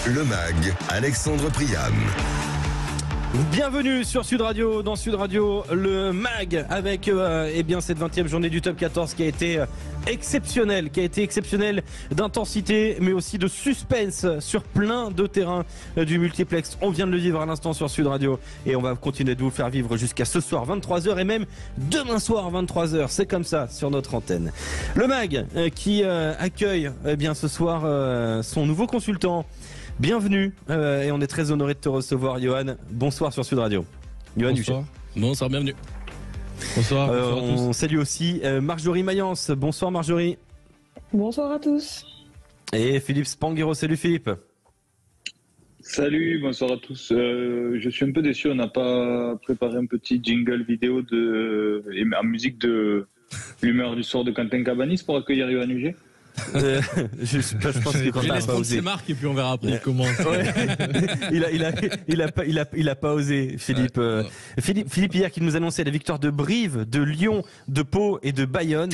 Le MAG, Alexandre Priam. Bienvenue sur Sud Radio, dans Sud Radio, le MAG, avec cette 20e journée du Top 14 qui a été exceptionnelle, d'intensité, mais aussi de suspense sur plein de terrains du multiplex. On vient de le vivre à l'instant sur Sud Radio et on va continuer de vous le faire vivre jusqu'à ce soir 23h et même demain soir 23h. C'est comme ça sur notre antenne. Le MAG qui accueille ce soir son nouveau consultant. Bienvenue et on est très honoré de te recevoir, Johan. Bonsoir sur Sud Radio. Johan Bonsoir. Bonsoir, bienvenue. Bonsoir. On salue aussi Marjorie Mayence. Bonsoir Marjorie. Bonsoir à tous. Et Philippe Spanghero. Salut Philippe. Salut, bonsoir à tous. Je suis un peu déçu, on n'a pas préparé un petit jingle vidéo en musique de l'humeur du soir de Quentin Cabanis pour accueillir Johan Huget. Je pense que quand laisse prendre ses marques et puis on verra après comment. Ouais. il a pas osé, Philippe. Philippe hier qui nous annonçait la victoire de Brive, de Lyon, de Pau et de Bayonne.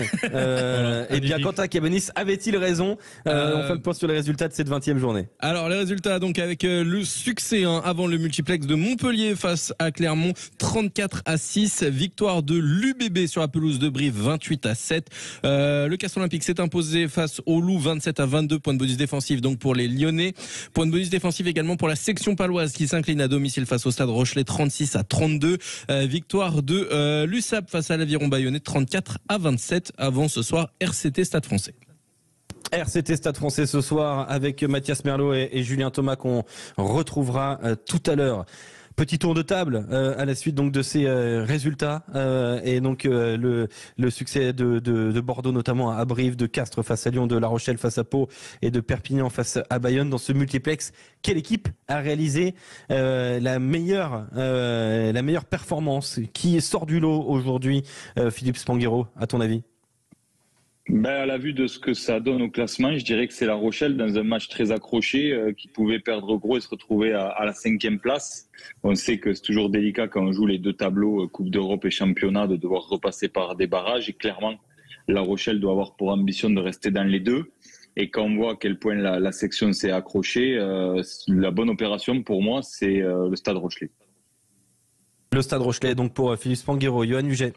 Et bien Quentin Cabanis avait-il raison? On fait le point sur les résultats de cette 20e journée. Alors les résultats donc avec le succès avant le multiplex de Montpellier face à Clermont 34-6, victoire de l'UBB sur la pelouse de Brive 28-7. Le Castres Olympique s'est imposé face au Loup 27-22, point de bonus défensif donc pour les Lyonnais. Point de bonus défensif également pour la section paloise qui s'incline à domicile face au Stade Rochelais 36-32. Victoire de l'USAP face à l'Aviron Bayonnais 34-27 avant ce soir RCT Stade Français. RCT Stade Français ce soir avec Mathias Merlot et Julien Thomas qu'on retrouvera tout à l'heure. Petit tour de table à la suite donc de ces résultats et donc le succès de Bordeaux notamment à Brive, de Castres face à Lyon, de La Rochelle face à Pau et de Perpignan face à Bayonne dans ce multiplex. Quelle équipe a réalisé la meilleure performance? Qui sort du lot aujourd'hui, Philippe Spanghero, à ton avis? À la vue de ce que ça donne au classement, je dirais que c'est La Rochelle dans un match très accroché qui pouvait perdre gros et se retrouver à la 5e place. On sait que c'est toujours délicat quand on joue les deux tableaux, Coupe d'Europe et Championnat, de devoir repasser par des barrages. Et clairement, La Rochelle doit avoir pour ambition de rester dans les deux. Et quand on voit à quel point la section s'est accrochée, la bonne opération pour moi, c'est le Stade Rochelais. Le Stade Rochelais, donc pour Philippe Spanghero. Johan Huget.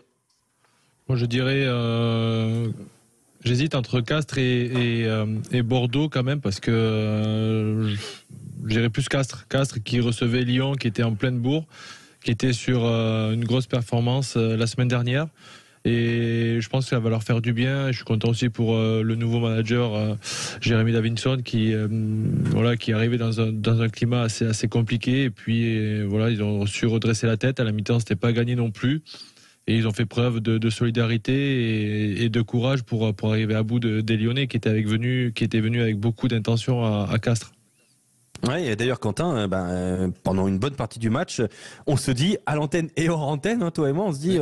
Moi, je dirais... J'hésite entre Castres et Bordeaux quand même parce que je dirais plus Castres. Castres qui recevait Lyon, qui était en pleine bourre, qui était sur une grosse performance la semaine dernière. Et je pense que ça va leur faire du bien. Et je suis content aussi pour le nouveau manager Jérémy Davinson qui est arrivé dans un climat assez compliqué. Et puis voilà, ils ont su redresser la tête. À la mi-temps, c'était pas gagné non plus. Et ils ont fait preuve de solidarité et de courage pour arriver à bout des Lyonnais qui étaient venus avec beaucoup d'intention à Castres. Ouais, et d'ailleurs Quentin, pendant une bonne partie du match, on se dit à l'antenne et hors antenne, toi et moi, on se dit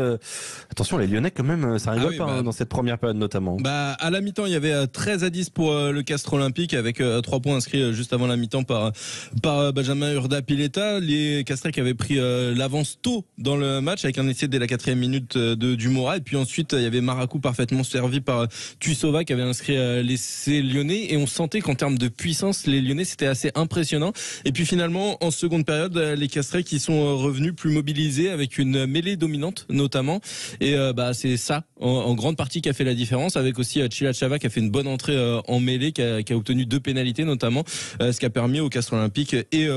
attention les Lyonnais quand même, ça rigole pas dans cette première période notamment. À la mi-temps, il y avait 13-10 pour le Castres Olympique avec 3 points inscrits juste avant la mi-temps par Benjamin Urdapilleta. Les Castres qui avaient pris l'avance tôt dans le match avec un essai dès la 4e minute de Dumora, et puis ensuite il y avait Maracou parfaitement servi par Tuisova qui avait inscrit l'essai lyonnais, et on sentait qu'en termes de puissance les Lyonnais c'était assez impressionnant. Et puis finalement en seconde période les Castres qui sont revenus plus mobilisés avec une mêlée dominante notamment, et c'est ça en grande partie qui a fait la différence, avec aussi Chilachava qui a fait une bonne entrée en mêlée, qui a obtenu 2 pénalités notamment, ce qui a permis au Castres Olympique et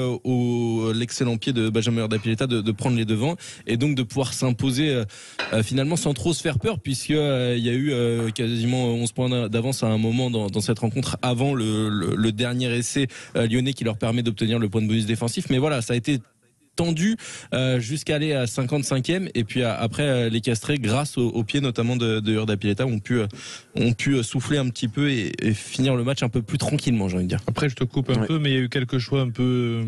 l'excellent pied de Benjamin Urdapilleta de prendre les devants et donc de pouvoir s'imposer finalement sans trop se faire peur, puisque il y a eu quasiment 11 points d'avance à un moment dans cette rencontre avant le dernier essai lyonnais qui leur permet d'obtenir le point de bonus défensif. Mais voilà, ça a été tendu jusqu'à aller à 55e, et puis après les Castrés, grâce au pied notamment de Urdapilleta, ont pu souffler un petit peu et finir le match un peu plus tranquillement, j'ai envie de dire. Après je te coupe un peu, mais il y a eu quelques choix un peu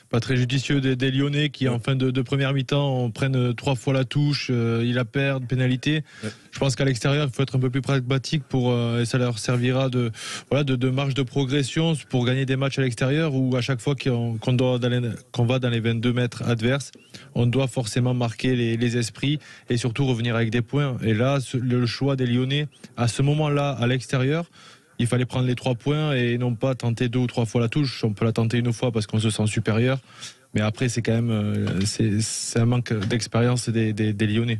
pas très judicieux des Lyonnais qui en fin de première mi-temps prennent 3 fois la touche, ils la perdent, pénalité. Je pense qu'à l'extérieur il faut être un peu plus pragmatique et ça leur servira de marge de progression pour gagner des matchs à l'extérieur, où à chaque fois qu'on va dans les 22 mètres adverses, on doit forcément marquer les esprits et surtout revenir avec des points. Et là le choix des Lyonnais à ce moment-là à l'extérieur, il fallait prendre les 3 points et non pas tenter 2 ou 3 fois la touche. On peut la tenter une fois parce qu'on se sent supérieur, mais après c'est quand même c'est un manque d'expérience des Lyonnais.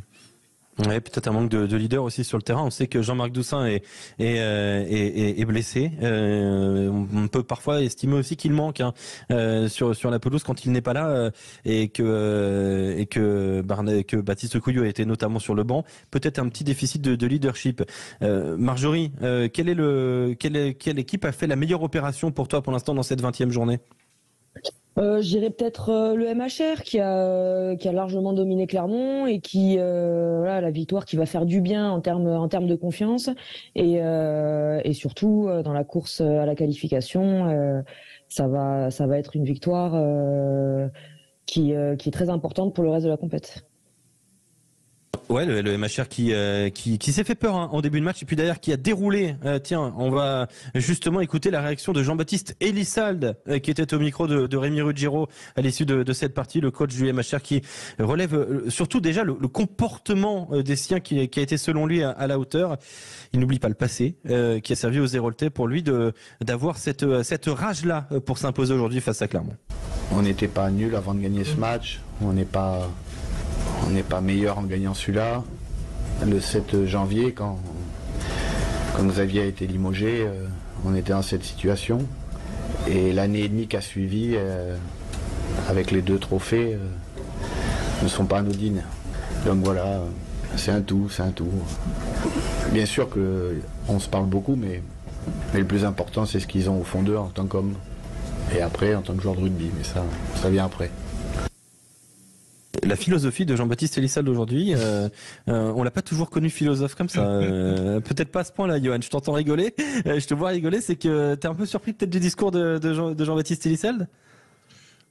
Ouais, peut-être un manque de leader aussi sur le terrain. On sait que Jean-Marc Doussin est blessé. On peut parfois estimer aussi qu'il manque sur la pelouse quand il n'est pas là et que Baptiste Couillou a été notamment sur le banc. Peut-être un petit déficit de leadership. Marjorie, quelle équipe a fait la meilleure opération pour toi pour l'instant dans cette 20e journée? Je dirais peut-être le MHR qui a largement dominé Clermont et qui voilà, la victoire qui va faire du bien en termes de confiance et surtout dans la course à la qualification, ça va être une victoire qui est très importante pour le reste de la compète. Ouais, le MHR qui s'est fait peur en début de match et puis d'ailleurs qui a déroulé. Tiens, on va justement écouter la réaction de Jean-Baptiste Elissalde qui était au micro de Rémi Ruggiero à l'issue de cette partie, le coach du MHR qui relève surtout déjà le comportement des siens qui a été selon lui à la hauteur. Il n'oublie pas le passé qui a servi aux Héroltais pour lui d'avoir cette rage-là pour s'imposer aujourd'hui face à Clermont. On n'était pas nul avant de gagner ce match, on n'est pas meilleur en gagnant celui-là. Le 7 janvier, quand Xavier a été limogé, on était dans cette situation. Et l'année et demie qui a suivi, avec les 2 trophées, ne sont pas anodines. Donc voilà, c'est un tout. Bien sûr qu'on se parle beaucoup, mais le plus important, c'est ce qu'ils ont au fond d'eux en tant qu'hommes. Et après, en tant que joueur de rugby, mais ça vient après. La philosophie de Jean-Baptiste Elissalde d'aujourd'hui, on l'a pas toujours connu philosophe comme ça. Peut-être pas à ce point-là, Johan. Je t'entends rigoler, je te vois rigoler. C'est que t'es un peu surpris peut-être du discours de Jean-Baptiste Elissalde.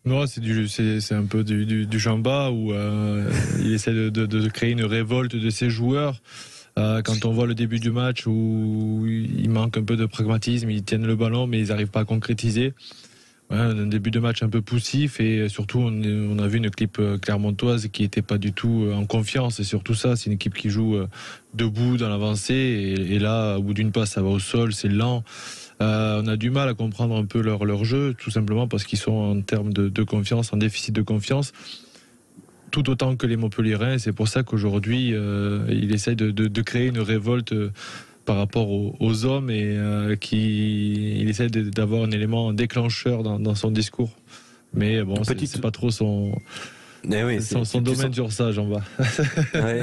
Non, c'est un peu du Jamba où il essaie de créer une révolte de ses joueurs. Quand on voit le début du match où il manque un peu de pragmatisme, ils tiennent le ballon mais ils n'arrivent pas à concrétiser. Ouais, un début de match un peu poussif et surtout on a vu une équipe clermontoise qui n'était pas du tout en confiance et surtout ça, c'est une équipe qui joue debout dans l'avancée et là au bout d'une passe ça va au sol, c'est lent. On a du mal à comprendre un peu leur jeu tout simplement parce qu'ils sont en termes de confiance, en déficit de confiance tout autant que les Montpelliérains. C'est pour ça qu'aujourd'hui il essaye de créer une révolte par rapport aux hommes et il essaie d'avoir un élément déclencheur dans son discours. Mais bon, c'est pas trop son domaine sur ça, j'en bats. Ouais.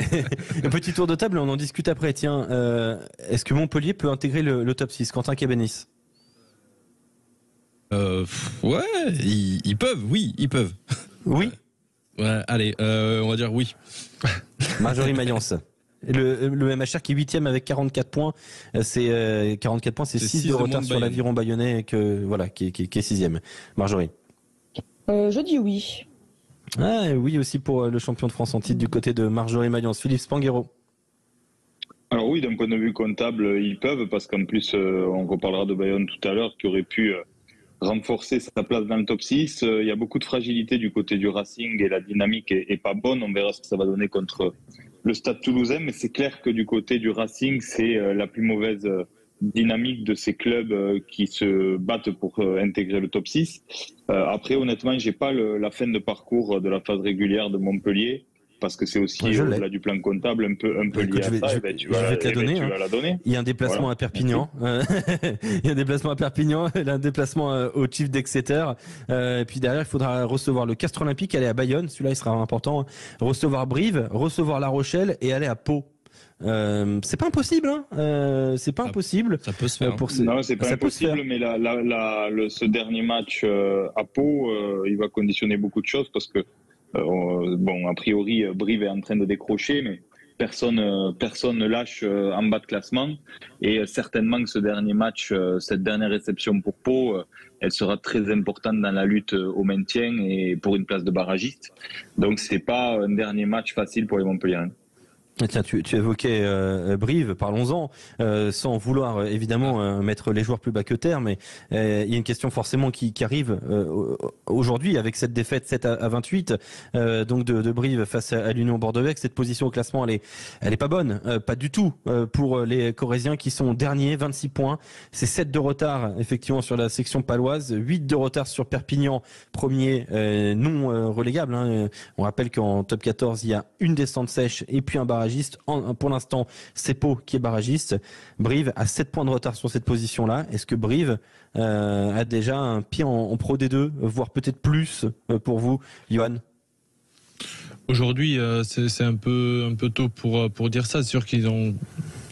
Un petit tour de table, on en discute après. Tiens, est-ce que Montpellier peut intégrer le top 6? Quentin Cabanis. Ouais, ils peuvent, oui, ils peuvent. Oui. Ouais, allez, on va dire oui. Marjorie Mayence. Le MHR qui est 8e avec 44 points, c'est 44 points, c'est 6 de retard sur l'Aviron Bayonnais qui est 6e. Marjorie. Je dis oui. Ah, oui aussi pour le champion de France en titre du côté de Marjorie Mayence. Philippe Spanghero. Alors oui, d'un point de vue comptable, ils peuvent parce qu'en plus, on reparlera de Bayonne tout à l'heure qui aurait pu renforcer sa place dans le top 6. Il y a beaucoup de fragilité du côté du Racing et la dynamique est pas bonne. On verra ce que ça va donner contre le Stade Toulousain, mais c'est clair que du côté du Racing, c'est la plus mauvaise dynamique de ces clubs qui se battent pour intégrer le top 6. Après, honnêtement, j'ai pas la fin de parcours de la phase régulière de Montpellier, parce que c'est aussi au-delà du plan comptable un peu lié à ça. Tu vas la donner. Il y a un déplacement à Perpignan. Il y a un déplacement à Perpignan, il y a un déplacement au Chief d'Exeter. Et puis derrière, il faudra recevoir le Castres Olympique, aller à Bayonne. Celui-là, il sera important. Recevoir Brive, recevoir La Rochelle et aller à Pau. C'est pas impossible, hein. C'est pas impossible. Ça peut se faire. Non, c'est pas impossible, mais ce dernier match à Pau, il va conditionner beaucoup de choses parce que a priori, Brive est en train de décrocher, mais personne ne lâche en bas de classement. Et certainement que ce dernier match, cette dernière réception pour Pau, elle sera très importante dans la lutte au maintien et pour une place de barragiste. Donc, c'est pas un dernier match facile pour les Montpelliérains. Tiens, tu évoquais Brive, parlons-en, sans vouloir évidemment mettre les joueurs plus bas que terre, mais il y a une question forcément qui arrive aujourd'hui avec cette défaite 7-28 donc de Brive face à l'Union Bordeaux. Cette position au classement, elle est pas bonne, pas du tout pour les Corésiens qui sont derniers, 26 points. C'est 7 de retard effectivement sur la section paloise, 8 de retard sur Perpignan, premier non relégable. On rappelle qu'en top 14, il y a une descente sèche et puis un barrage. Pour l'instant, c'est Pau qui est barragiste. Brive a 7 points de retard sur cette position-là. Est-ce que Brive a déjà un pied en Pro D2, voire peut-être plus pour vous, Johan? Aujourd'hui, c'est un peu tôt pour dire ça. C'est sûr qu'ils ont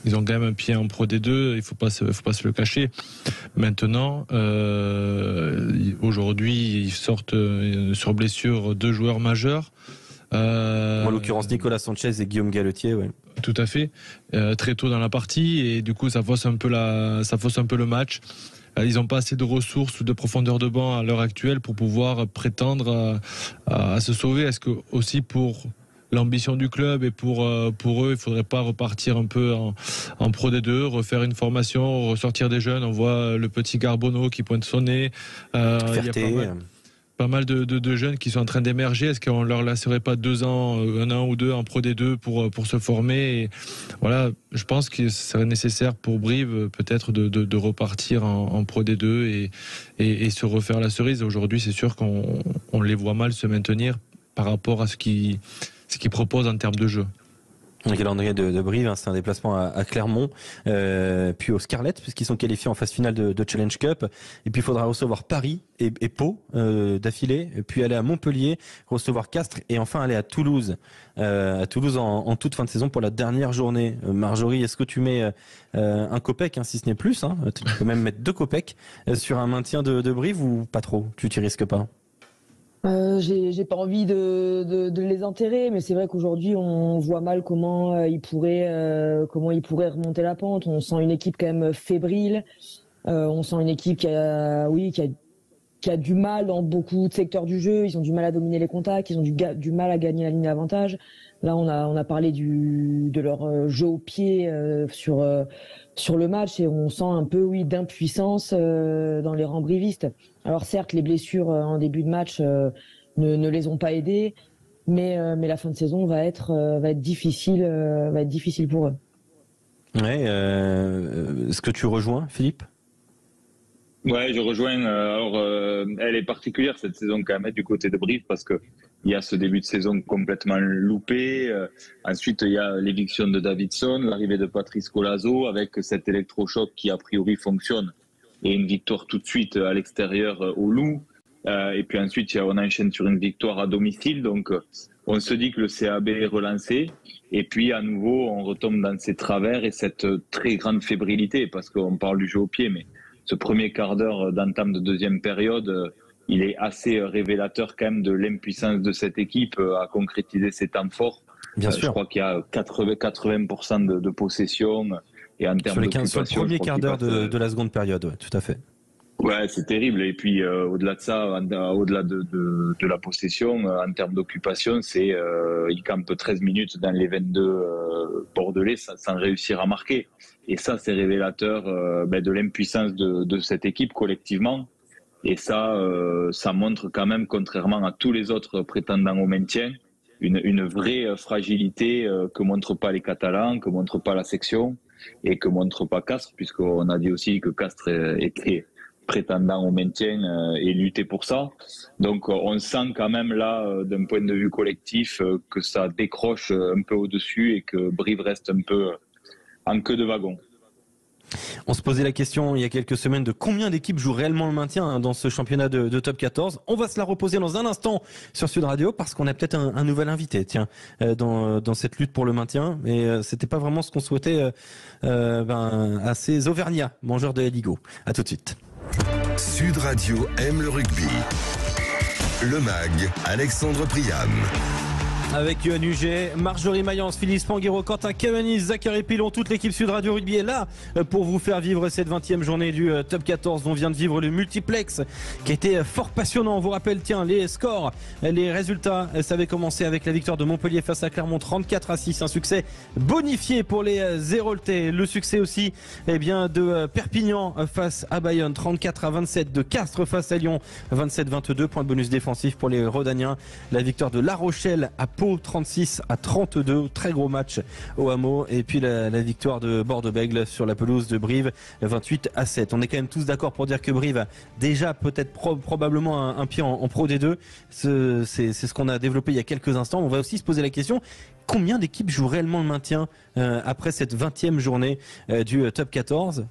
quand même un pied en Pro D2. Il faut pas se le cacher. Maintenant, aujourd'hui, ils sortent sur blessure 2 joueurs majeurs. En l'occurrence Nicolas Sanchez et Guillaume Galetier, ouais. Tout à fait, très tôt dans la partie, et du coup ça fausse un peu le match. Ils n'ont pas assez de ressources ou de profondeur de banc à l'heure actuelle pour pouvoir prétendre à se sauver. Est-ce que aussi pour l'ambition du club et pour eux, il faudrait pas repartir un peu en Pro D2, refaire une formation, ressortir des jeunes? On voit le petit Garbonneau qui pointe son nez. Ferté. Il y a pas mal de jeunes qui sont en train d'émerger. Est-ce qu'on leur laisserait pas 2 ans, 1 an ou 2 en Pro D2 pour se former? Et voilà, je pense que ce serait nécessaire pour Brive peut-être de repartir en Pro D2 et se refaire la cerise. Aujourd'hui, c'est sûr qu'on les voit mal se maintenir par rapport à ce qu'ils proposent en termes de jeu. Le calendrier de Brive, c'est un déplacement à Clermont, puis au Scarlet, puisqu'ils sont qualifiés en phase finale de Challenge Cup. Et puis il faudra recevoir Paris et Pau d'affilée, puis aller à Montpellier, recevoir Castres et enfin aller à Toulouse. En toute fin de saison pour la dernière journée. Marjorie, est-ce que tu mets un copec, si ce n'est plus, tu peux même mettre 2 copecs sur un maintien de Brive ou pas trop? Tu t'y risques pas? J'ai pas envie de les enterrer, mais c'est vrai qu'aujourd'hui on voit mal comment ils pourraient remonter la pente. On sent une équipe quand même fébrile. On sent une équipe qui a du mal dans beaucoup de secteurs du jeu. Ils ont du mal à dominer les contacts. Ils ont du mal à gagner la ligne d'avantage. Là, on a parlé de leur jeu au pied sur le match, et on sent un peu d'impuissance dans les rangs brivistes. Alors certes, les blessures en début de match ne les ont pas aidés, mais la fin de saison va être difficile pour eux. Ouais. Est-ce que tu rejoins, Philippe? Ouais, je rejoins. Elle est particulière cette saison quand même du côté de Brive, parce que il y a ce début de saison complètement loupé. Ensuite, il y a l'éviction de Davidson, l'arrivée de Patrice Colazo avec cet électrochoc qui a priori fonctionne, et une victoire tout de suite à l'extérieur au Loup. Et puis ensuite, on enchaîne sur une victoire à domicile. Donc, on se dit que le CAB est relancé. Et puis, à nouveau, on retombe dans ses travers et cette très grande fébrilité, parce qu'on parle du jeu au pied, mais ce premier quart d'heure d'entame de deuxième période, il est assez révélateur quand même de l'impuissance de cette équipe à concrétiser ses temps forts. Bien sûr. Je crois qu'il y a 80% de possession. Et en termes sur le premier quart d'heure de la seconde période, ouais, tout à fait. Ouais, c'est terrible. Et puis au-delà de ça, au-delà de la possession, en termes d'occupation, il campe 13 minutes dans les 22 bordelais sans réussir à marquer. Et ça, c'est révélateur de l'impuissance de cette équipe collectivement. Et ça montre quand même, contrairement à tous les autres prétendants au maintien, une vraie fragilité que montrent pas les Catalans, que montre pas la section et que montre pas Castres, puisqu'on a dit aussi que Castres était prétendant au maintien et luttait pour ça. Donc on sent quand même là, d'un point de vue collectif, que ça décroche un peu au-dessus et que Brive reste un peu en queue de wagon. On se posait la question il y a quelques semaines de combien d'équipes jouent réellement le maintien dans ce championnat de top 14. On va se la reposer dans un instant sur Sud Radio, parce qu'on a peut-être un nouvel invité dans cette lutte pour le maintien. Mais c'était pas vraiment ce qu'on souhaitait à ces Auvergnats, mangeurs de Ligo. À tout de suite. Sud Radio aime le rugby. Le MAG, Alexandre Priam. Avec Yoann Huget, Marjorie Mayence, Philippe Spanghero, Quentin Cavanis, Zachary Pilon, toute l'équipe Sud Radio Rugby est là pour vous faire vivre cette 20e journée du Top 14. On vient de vivre le multiplex qui a été fort passionnant. On vous rappelle, tiens, les scores, les résultats. Ça avait commencé avec la victoire de Montpellier face à Clermont 34-6. Un succès bonifié pour les Héroltais. Le succès aussi de Perpignan face à Bayonne 34-27. De Castres face à Lyon 27-22. Point de bonus défensif pour les Rodaniens. La victoire de La Rochelle à Pau 36-32, très gros match au Hameau, et puis la victoire de Bordeaux-Bègles sur la pelouse de Brive 28-7. On est quand même tous d'accord pour dire que Brive a déjà peut-être probablement un pied en Pro D2. C'est ce qu'on a développé il y a quelques instants. On va aussi se poser la question: combien d'équipes jouent réellement le maintien après cette 20e journée du Top 14 ?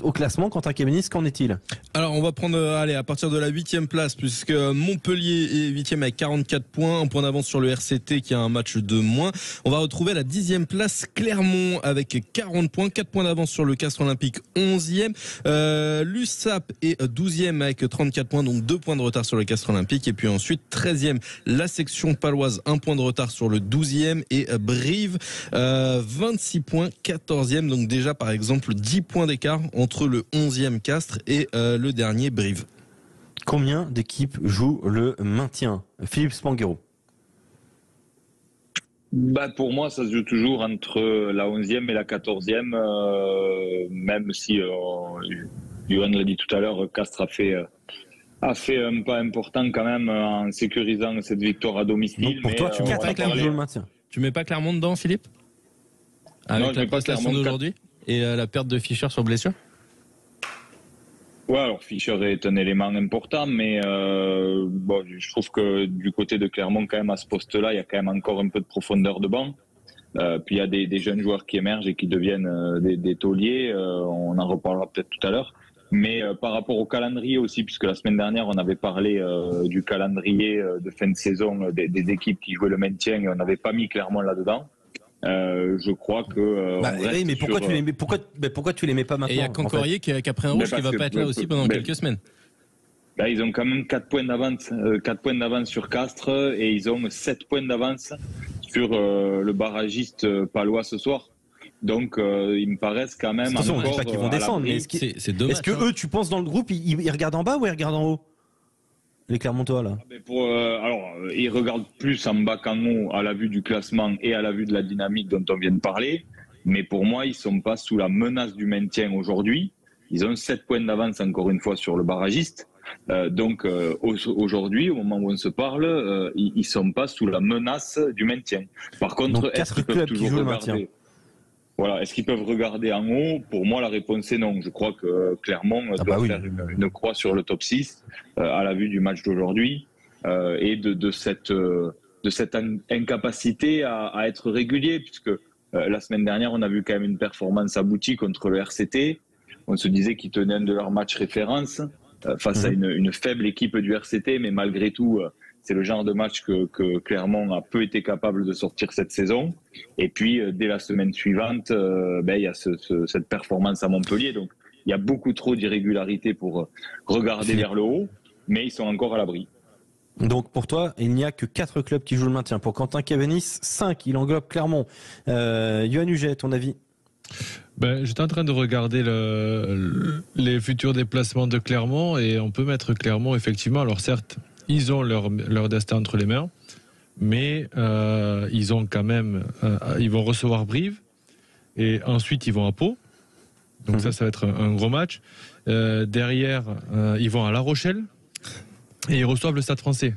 Au classement, Quentin Cavanis, qu'en est-il? Alors on va prendre à partir de la 8e place, puisque Montpellier est 8e avec 44 points, un point d'avance sur le RCT qui a un match de moins. On va retrouver à la 10e place Clermont avec 40 points, 4 points d'avance sur le Castres Olympique 11e. L'USAP est 12e avec 34 points, donc 2 points de retard sur le Castres Olympique. Et puis ensuite 13e la section paloise, 1 point de retard sur le 12e. Et Brive 26 points, 14e, donc déjà par exemple 10 points d'écart entre le 11e Castres et le dernier Brive. Combien d'équipes jouent le maintien? Philippe Spanghero. Pour moi, ça se joue toujours entre la 11e et la 14e, même si, Yoann l'a dit tout à l'heure, Castres a fait un pas important quand même en sécurisant cette victoire à domicile. Donc pour toi, tu mets pas Clermont le maintien. Tu mets pas Clermont dedans, Philippe? Avec la prestation d'aujourd'hui et la perte de Fischer sur blessure? Ouais, alors Fischer est un élément important, mais je trouve que du côté de Clermont, quand même, à ce poste-là, il y a quand même encore un peu de profondeur de banc. Puis il y a des jeunes joueurs qui émergent et qui deviennent des tauliers. On en reparlera peut-être tout à l'heure. Mais par rapport au calendrier aussi, puisque la semaine dernière, on avait parlé du calendrier de fin de saison des équipes qui jouaient le maintien et on n'avait pas mis Clermont là-dedans. Je crois que. Mais pourquoi tu les mets pas maintenant? Et il y a Concorrier qui a pris un rouge qui va pas être là aussi pendant quelques semaines. Là, ils ont quand même 4 points d'avance sur Castres et ils ont 7 points d'avance sur le barragiste palois ce soir. Donc, ils me paraissent quand même. Attention, on ne dit pas qu'ils vont descendre, mais c'est dommage. Est-ce que eux, tu penses dans le groupe, ils regardent en bas ou ils regardent en haut? Les Clermontois, là. Ils regardent plus en bas qu'en haut à la vue du classement et à la vue de la dynamique dont on vient de parler. Mais pour moi, ils ne sont pas sous la menace du maintien aujourd'hui. Ils ont 7 points d'avance, encore une fois, sur le barragiste. Donc, aujourd'hui, au moment où on se parle, ils ne sont pas sous la menace du maintien. Par contre, est-ce qu'ils peuvent toujours regarder? Voilà, est-ce qu'ils peuvent regarder en haut? Pour moi, la réponse est non. Je crois que Clermont doit faire une croix sur le top 6 à la vue du match d'aujourd'hui et de cette incapacité à être régulier, puisque la semaine dernière, on a vu quand même une performance aboutie contre le RCT. On se disait qu'ils tenaient un de leurs matchs référence face à une faible équipe du RCT, mais malgré tout, c'est le genre de match que Clermont a peu été capable de sortir cette saison. Et puis, dès la semaine suivante, il y a cette performance à Montpellier. Donc, il y a beaucoup trop d'irrégularités pour regarder vers le haut, mais ils sont encore à l'abri. Donc, pour toi, il n'y a que 4 clubs qui jouent le maintien. Pour Quentin Cavanis, 5. Il englobe Clermont. Yoann Huget, ton avis? J'étais en train de regarder les futurs déplacements de Clermont et on peut mettre Clermont, effectivement. Alors, certes, ils ont leur destin entre les mains, mais ils ont quand même, ils vont recevoir Brive et ensuite ils vont à Pau. Donc ça va être un gros match. Derrière, ils vont à La Rochelle et ils reçoivent le Stade Français.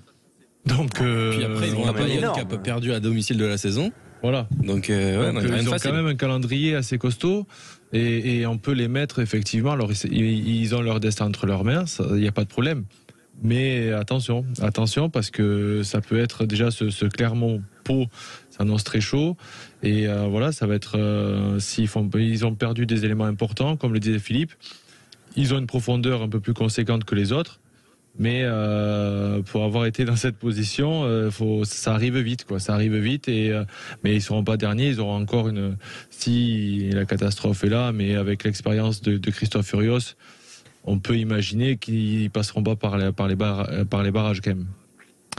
Donc puis après ils vont à Bayonne qui a peu perdu à domicile de la saison. Voilà. Donc, ils ont quand même un calendrier assez costaud et on peut les mettre effectivement. Alors ils ont leur destin entre leurs mains, il n'y a pas de problème. Mais attention, parce que ça peut être déjà ce Clermont-Pau, ça annonce très chaud. Et ça va être ils ont perdu des éléments importants, comme le disait Philippe. Ils ont une profondeur un peu plus conséquente que les autres. Mais pour avoir été dans cette position, ça arrive vite, quoi. Ça arrive vite, mais ils seront pas derniers. Ils auront encore si la catastrophe est là, mais avec l'expérience de Christophe Furios, on peut imaginer qu'ils passeront pas par les barrages quand même.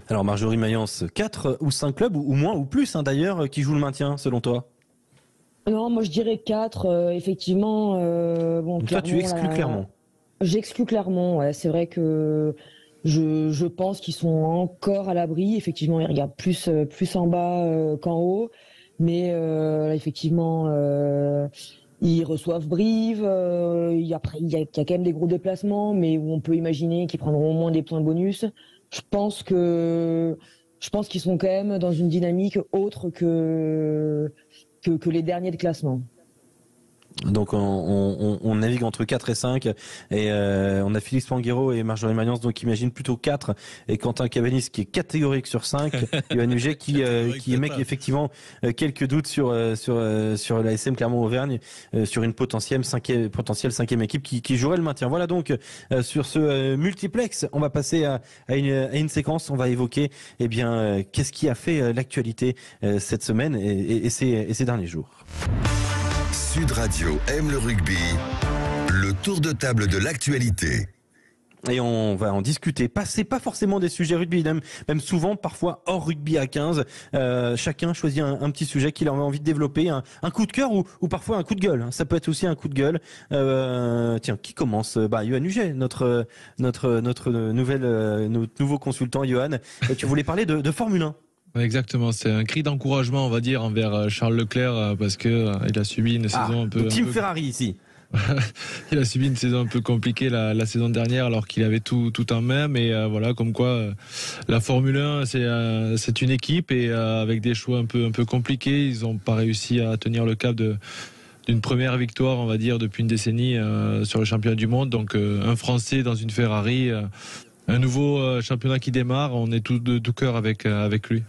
Alors Marjorie Mayence, 4 ou 5 clubs, ou moins ou plus d'ailleurs, qui jouent le maintien selon toi? Non, moi je dirais 4, effectivement. Donc toi tu exclus Clermont. J'exclus Clermont, ouais. C'est vrai que je pense qu'ils sont encore à l'abri. Effectivement, ils regardent plus en bas qu'en haut. Mais effectivement, ils reçoivent Brive. Après, il y a quand même des gros déplacements, mais où on peut imaginer qu'ils prendront au moins des points bonus. Je pense qu'ils sont quand même dans une dynamique autre que les derniers de classement. Donc on navigue entre 4 et 5 et on a Philippe Spanghero et Marjorie Mayence donc imagine plutôt 4 et Quentin Cabanis qui est catégorique sur 5, Yoann Huget qui émet effectivement quelques doutes sur la SM Clermont-Auvergne sur une potentielle cinquième équipe qui jouerait le maintien. Voilà donc sur ce multiplex, on va passer à une séquence, on va évoquer qu'est-ce qui a fait l'actualité cette semaine et ces derniers jours. Sud Radio aime le rugby, le tour de table de l'actualité. Et on va en discuter. C'est pas forcément des sujets rugby, même souvent, parfois hors rugby à 15. Chacun choisit un petit sujet qu'il a envie de développer, un coup de cœur ou parfois un coup de gueule. Ça peut être aussi un coup de gueule. Tiens, qui commence? Yoann Huget, notre nouveau consultant, Yoann. Tu voulais parler de Formule 1. Exactement, c'est un cri d'encouragement, on va dire, envers Charles Leclerc parce que il a subi une saison un peu. Team Ferrari ici. Il a subi une saison un peu compliquée la saison dernière, alors qu'il avait tout en main. Mais voilà, comme quoi la Formule 1, c'est une équipe et avec des choix un peu compliqués, ils n'ont pas réussi à tenir le cap d'une première victoire, on va dire, depuis une décennie sur le championnat du monde. Donc un Français dans une Ferrari. Un nouveau championnat qui démarre, on est tout de tout cœur avec lui.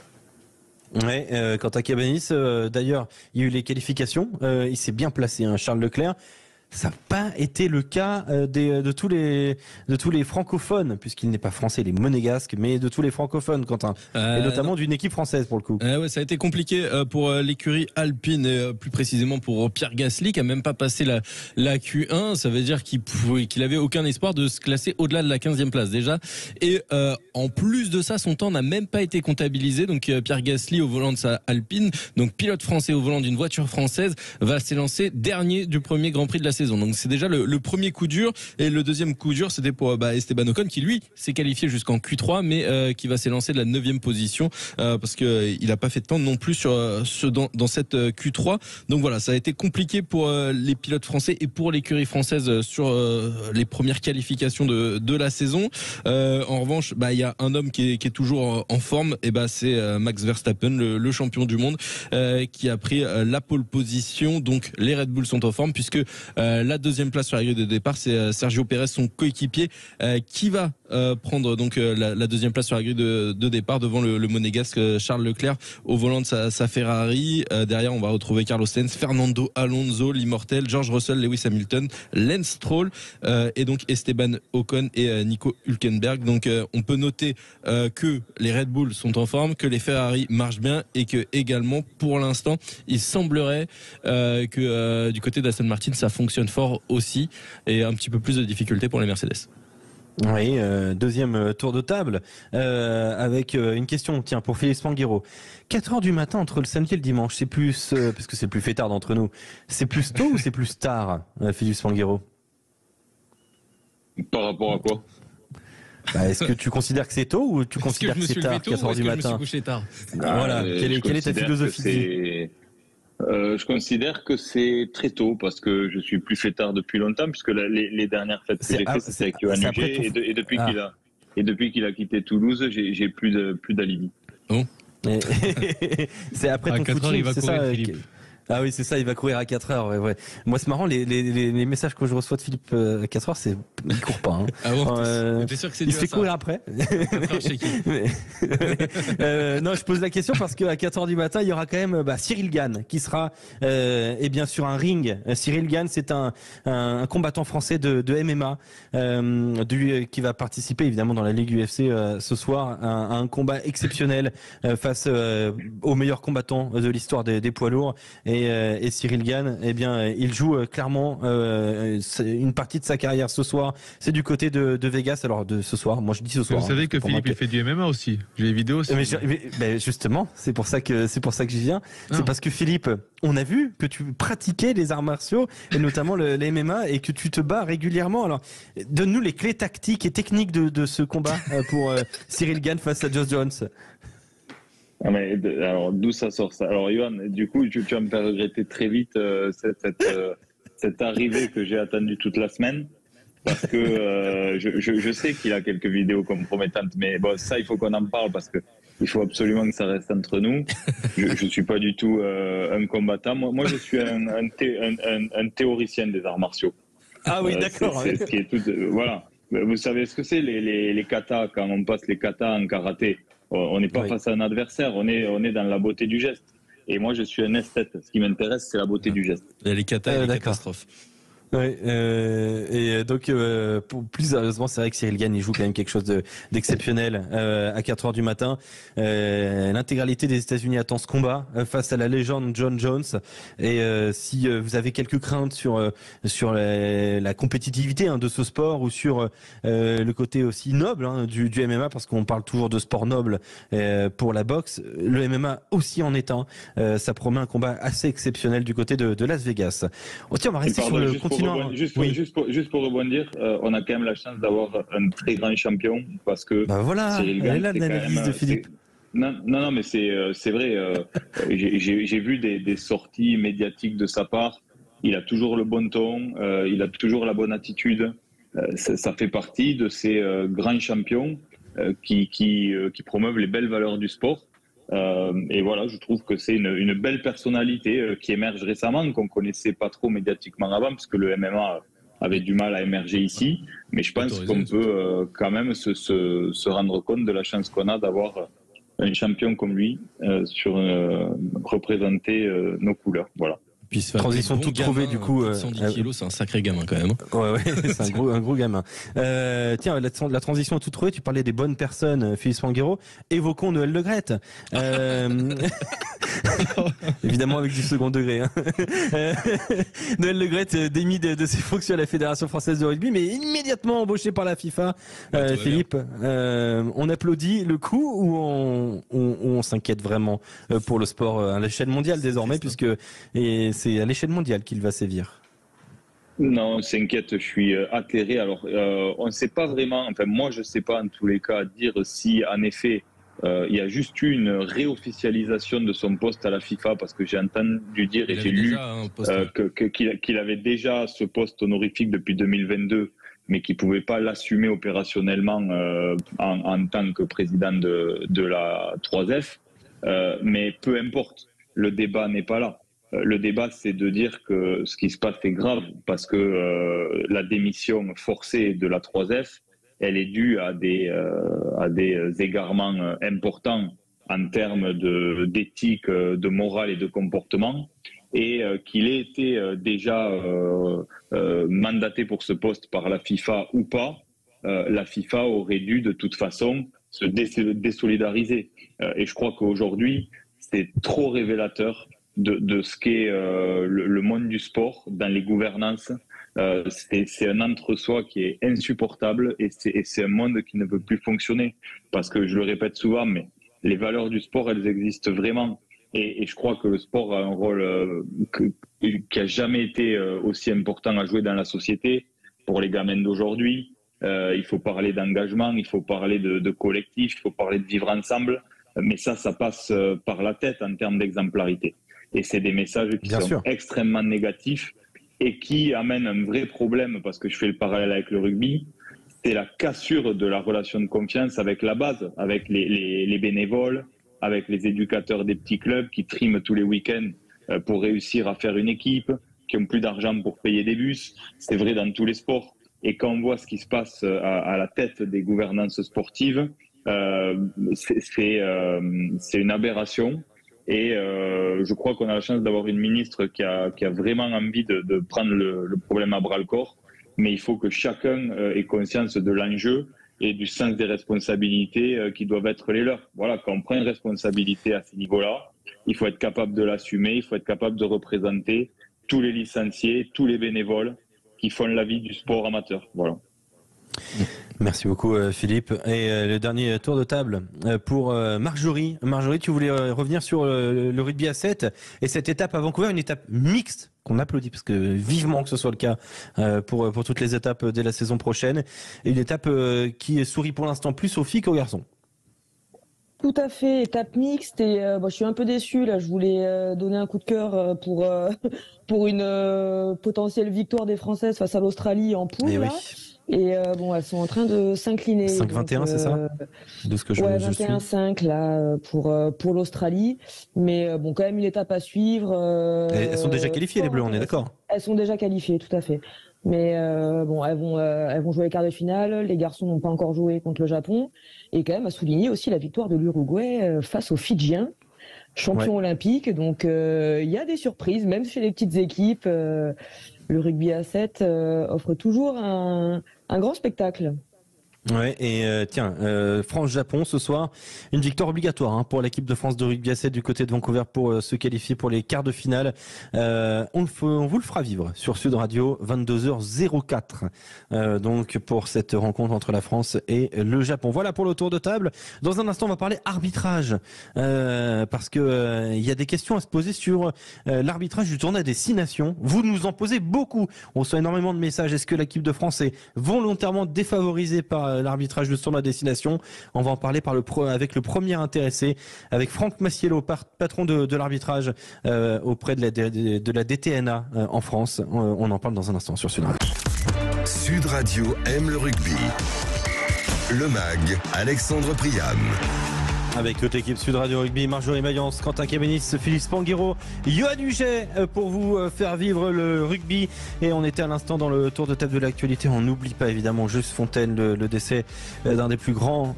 Ouais, Quentin Cabanis, d'ailleurs, il y a eu les qualifications, il s'est bien placé, Charles Leclerc. Ça n'a pas été le cas de tous les francophones, puisqu'il n'est pas français, il est monégasque, mais de tous les francophones, Quentin, et notamment d'une équipe française pour le coup. Ouais, ça a été compliqué pour l'écurie Alpine, et plus précisément pour Pierre Gasly, qui a même pas passé la Q1. Ça veut dire qu'il avait aucun espoir de se classer au-delà de la 15e place déjà. Et en plus de ça, son temps n'a même pas été comptabilisé. Donc Pierre Gasly au volant de sa Alpine, donc pilote français au volant d'une voiture française, va s'élancer dernier du premier Grand Prix de la saison. Donc c'est déjà le premier coup dur, et le deuxième coup dur c'était pour Esteban Ocon, qui lui s'est qualifié jusqu'en Q3 mais qui va s'élancer de la 9e position parce que il a pas fait de temps non plus dans cette Q3. Donc voilà, ça a été compliqué pour les pilotes français et pour l'écurie française sur les premières qualifications de la saison. En revanche, il y a un homme qui est toujours en forme, et c'est Max Verstappen, le champion du monde, qui a pris la pole position. Donc les Red Bull sont en forme, puisque la deuxième place sur la grille de départ, c'est Sergio Pérez, son coéquipier, qui va prendre donc la deuxième place sur la grille de départ devant le monégasque Charles Leclerc au volant de sa Ferrari. Derrière, on va retrouver Carlos Sainz, Fernando Alonso, l'immortel, George Russell, Lewis Hamilton, Lance Stroll et donc Esteban Ocon et Nico Hülkenberg. Donc on peut noter que les Red Bull sont en forme, que les Ferrari marchent bien, et que également pour l'instant il semblerait que du côté d'Aston Martin ça fonctionne fort aussi, et un petit peu plus de difficultés pour les Mercedes. Oui, deuxième tour de table avec une question, tiens, pour Philippe Spanghero. 4h du matin entre le samedi et le dimanche, c'est plus, parce que c'est le plus fêtard d'entre nous, c'est plus tôt ou c'est plus tard, Philippe Spanghero? Par rapport à quoi? Est-ce que tu considères que c'est tôt ou tu considères que c'est tard, 4h du matin? Je me suis couché tard. Voilà, quelle est ta philosophie? Je considère que c'est très tôt, parce que je suis plus fêtard depuis longtemps, puisque les dernières fêtes que j'ai faites, c'était avec Yoann Huget, et depuis qu'il a quitté Toulouse, j'ai plus d'alibi. Oh. C'est après ton footing, c'est ça, Philippe. Ah oui, c'est ça, il va courir à 4h. Ouais. Moi, c'est marrant, les messages que je reçois de Philippe à 4h, il court pas. Hein. Ah bon, t'es sûr que c'est il se fait courir après. Non, je pose la question parce qu'à 4h du matin, il y aura quand même Cyril Gane qui sera sur un ring. Cyril Gane, c'est un combattant français de MMA qui va participer évidemment dans la Ligue UFC ce soir à un combat exceptionnel face aux meilleurs combattants de l'histoire des poids lourds. Et et Cyril Gane, eh bien, il joue clairement une partie de sa carrière ce soir. C'est du côté de Vegas. Alors de ce soir, moi je dis ce soir. Vous savez que Philippe il fait du MMA aussi. J'ai les vidéos aussi. Mais justement, c'est pour ça que j'y viens. C'est parce que Philippe, on a vu que tu pratiquais les arts martiaux et notamment les MMA et que tu te bats régulièrement. Alors, donne-nous les clés tactiques et techniques de ce combat pour Cyril Gane face à Josh Jones. Ah mais, alors, d'où ça sort ça? Alors, Johan, du coup, tu vas me faire regretter très vite cette arrivée que j'ai attendue toute la semaine. Parce que je sais qu'il a quelques vidéos compromettantes, mais bon, ça, il faut qu'on en parle parce que il faut absolument que ça reste entre nous. Je suis pas du tout un combattant. Moi, je suis un théoricien des arts martiaux. Ah oui, d'accord. C'est ce qui est tout. Voilà. Vous savez ce que c'est les katas quand on passe les katas en karaté. On n'est pas face à un adversaire. On est dans la beauté du geste. Et moi, je suis un esthète. Ce qui m'intéresse, c'est la beauté du geste. Les katas et les catastrophes. Ouais, et donc plus sérieusement, c'est vrai que Cyril Gane il joue quand même quelque chose d'exceptionnel à 4h du matin. L'intégralité des États-Unis attend ce combat face à la légende John Jones. Et si vous avez quelques craintes sur la compétitivité de ce sport ou sur le côté aussi noble du MMA, parce qu'on parle toujours de sport noble pour la boxe, le MMA aussi en est un. Ça promet un combat assez exceptionnel du côté de Las Vegas. Tiens, on va rester sur le continent. Juste pour rebondir, on a quand même la chance d'avoir un très grand champion parce que Cyril Gane, elle est là l'analyse de Philippe. Non, mais c'est vrai. J'ai vu des sorties médiatiques de sa part. Il a toujours le bon ton, il a toujours la bonne attitude. Ça fait partie de ces grands champions qui promeuvent les belles valeurs du sport. Et voilà, je trouve que c'est une belle personnalité qui émerge récemment, qu'on connaissait pas trop médiatiquement avant, parce que le MMA avait du mal à émerger ici. Mais je pense qu'on peut quand même se rendre compte de la chance qu'on a d'avoir un champion comme lui représenter nos couleurs. Voilà. Puis transition toute trouvée du coup. 110 kilos, c'est un sacré gamin quand même. Ouais, c'est un gros gamin. Tiens, la transition toute trouvée. Tu parlais des bonnes personnes, Philippe Spanghero. Évoquons Noël Le Graët. Évidemment avec du second degré. Noël Le Graët démis de ses fonctions à la Fédération française de rugby, mais immédiatement embauché par la FIFA. Philippe, on applaudit le coup ou on s'inquiète vraiment pour le sport à l'échelle mondiale désormais, puisque c'est à l'échelle mondiale qu'il va sévir? Non, on s'inquiète, je suis atterré. Alors, on ne sait pas vraiment, enfin moi je ne sais pas en tous les cas dire si en effet il y a juste eu une réofficialisation de son poste à la FIFA, parce que j'ai entendu dire et j'ai lu qu'il avait déjà ce poste honorifique depuis 2022, mais qu'il ne pouvait pas l'assumer opérationnellement en tant que président de la 3F. Mais peu importe, le débat n'est pas là. Le débat, c'est de dire que ce qui se passe est grave, parce que la démission forcée de la 3F, elle est due à des égarements importants en termes d'éthique, de morale et de comportement, et qu'il ait été déjà mandaté pour ce poste par la FIFA ou pas, la FIFA aurait dû de toute façon se désolidariser. Et je crois qu'aujourd'hui, c'est trop révélateur de ce qu'est le monde du sport dans les gouvernances. C'est un entre-soi qui est insupportable, et c'est un monde qui ne peut plus fonctionner, parce que je le répète souvent, mais les valeurs du sport, elles existent vraiment, et je crois que le sport a un rôle qui a jamais été aussi important à jouer dans la société. Pour les gamins d'aujourd'hui, il faut parler d'engagement, il faut parler de collectif, il faut parler de vivre ensemble, mais ça passe par la tête en termes d'exemplarité. Et c'est des messages qui sont extrêmement négatifs et qui amènent un vrai problème, parce que je fais le parallèle avec le rugby, c'est la cassure de la relation de confiance avec la base, avec les bénévoles, avec les éducateurs des petits clubs qui triment tous les week-ends pour réussir à faire une équipe, qui ont plus d'argent pour payer des bus. C'est vrai dans tous les sports. Et quand on voit ce qui se passe à la tête des gouvernances sportives, c'est une aberration. Et je crois qu'on a la chance d'avoir une ministre qui a vraiment envie de prendre le problème à bras-le-corps. Mais il faut que chacun ait conscience de l'enjeu et du sens des responsabilités qui doivent être les leurs. Voilà, quand on prend une responsabilité à ce niveau-là, il faut être capable de l'assumer, il faut être capable de représenter tous les licenciés, tous les bénévoles qui font la vie du sport amateur. Voilà. Merci beaucoup Philippe. Et le dernier tour de table pour Marjorie. Marjorie, tu voulais revenir sur le rugby à 7 et cette étape à Vancouver, une étape mixte qu'on applaudit parce que vivement que ce soit le cas pour toutes les étapes dès la saison prochaine. Et une étape qui sourit pour l'instant plus aux filles qu'aux garçons. Tout à fait, étape mixte et je suis un peu déçue là. Je voulais donner un coup de cœur pour une potentielle victoire des Françaises face à l'Australie en poule. Oui. Et elles sont en train de s'incliner. 5-21, c'est ça? De ce que je 21-5 là pour l'Australie, mais quand même une étape à suivre. Elles sont déjà qualifiées les Bleus, on est d'accord? Elles sont déjà qualifiées, tout à fait. Mais elles vont jouer les quarts de finale. Les garçons n'ont pas encore joué contre le Japon. Et quand même à souligner aussi la victoire de l'Uruguay face aux Fidjiens, champions olympiques. Donc il y a des surprises, même chez les petites équipes. Le rugby à 7 offre toujours un grand spectacle. Ouais, et France-Japon ce soir, une victoire obligatoire pour l'équipe de France de rugby à 7 du côté de Vancouver pour se qualifier pour les quarts de finale. On vous le fera vivre sur Sud Radio, 22h04. Donc pour cette rencontre entre la France et le Japon. Voilà pour le tour de table. Dans un instant, on va parler arbitrage parce que il y a des questions à se poser sur l'arbitrage du tournoi des 6 nations. Vous nous en posez beaucoup. On reçoit énormément de messages. Est-ce que l'équipe de France est volontairement défavorisée par l'arbitrage de tournoi destination? On va en parler avec le premier intéressé, avec Franck Massiello, patron de l'arbitrage auprès de la DTNA en France. On en parle dans un instant sur Sud Radio. Sud Radio aime le rugby. Le MAG, Alexandre Priam. Avec toute l'équipe Sud Radio Rugby, Marjorie Mayence, Quentin Kéménis, Philippe Spanghero, Yoann Huget pour vous faire vivre le rugby. Et on était à l'instant dans le tour de table de l'actualité. On n'oublie pas évidemment Juste Fontaine, le décès d'un des plus grands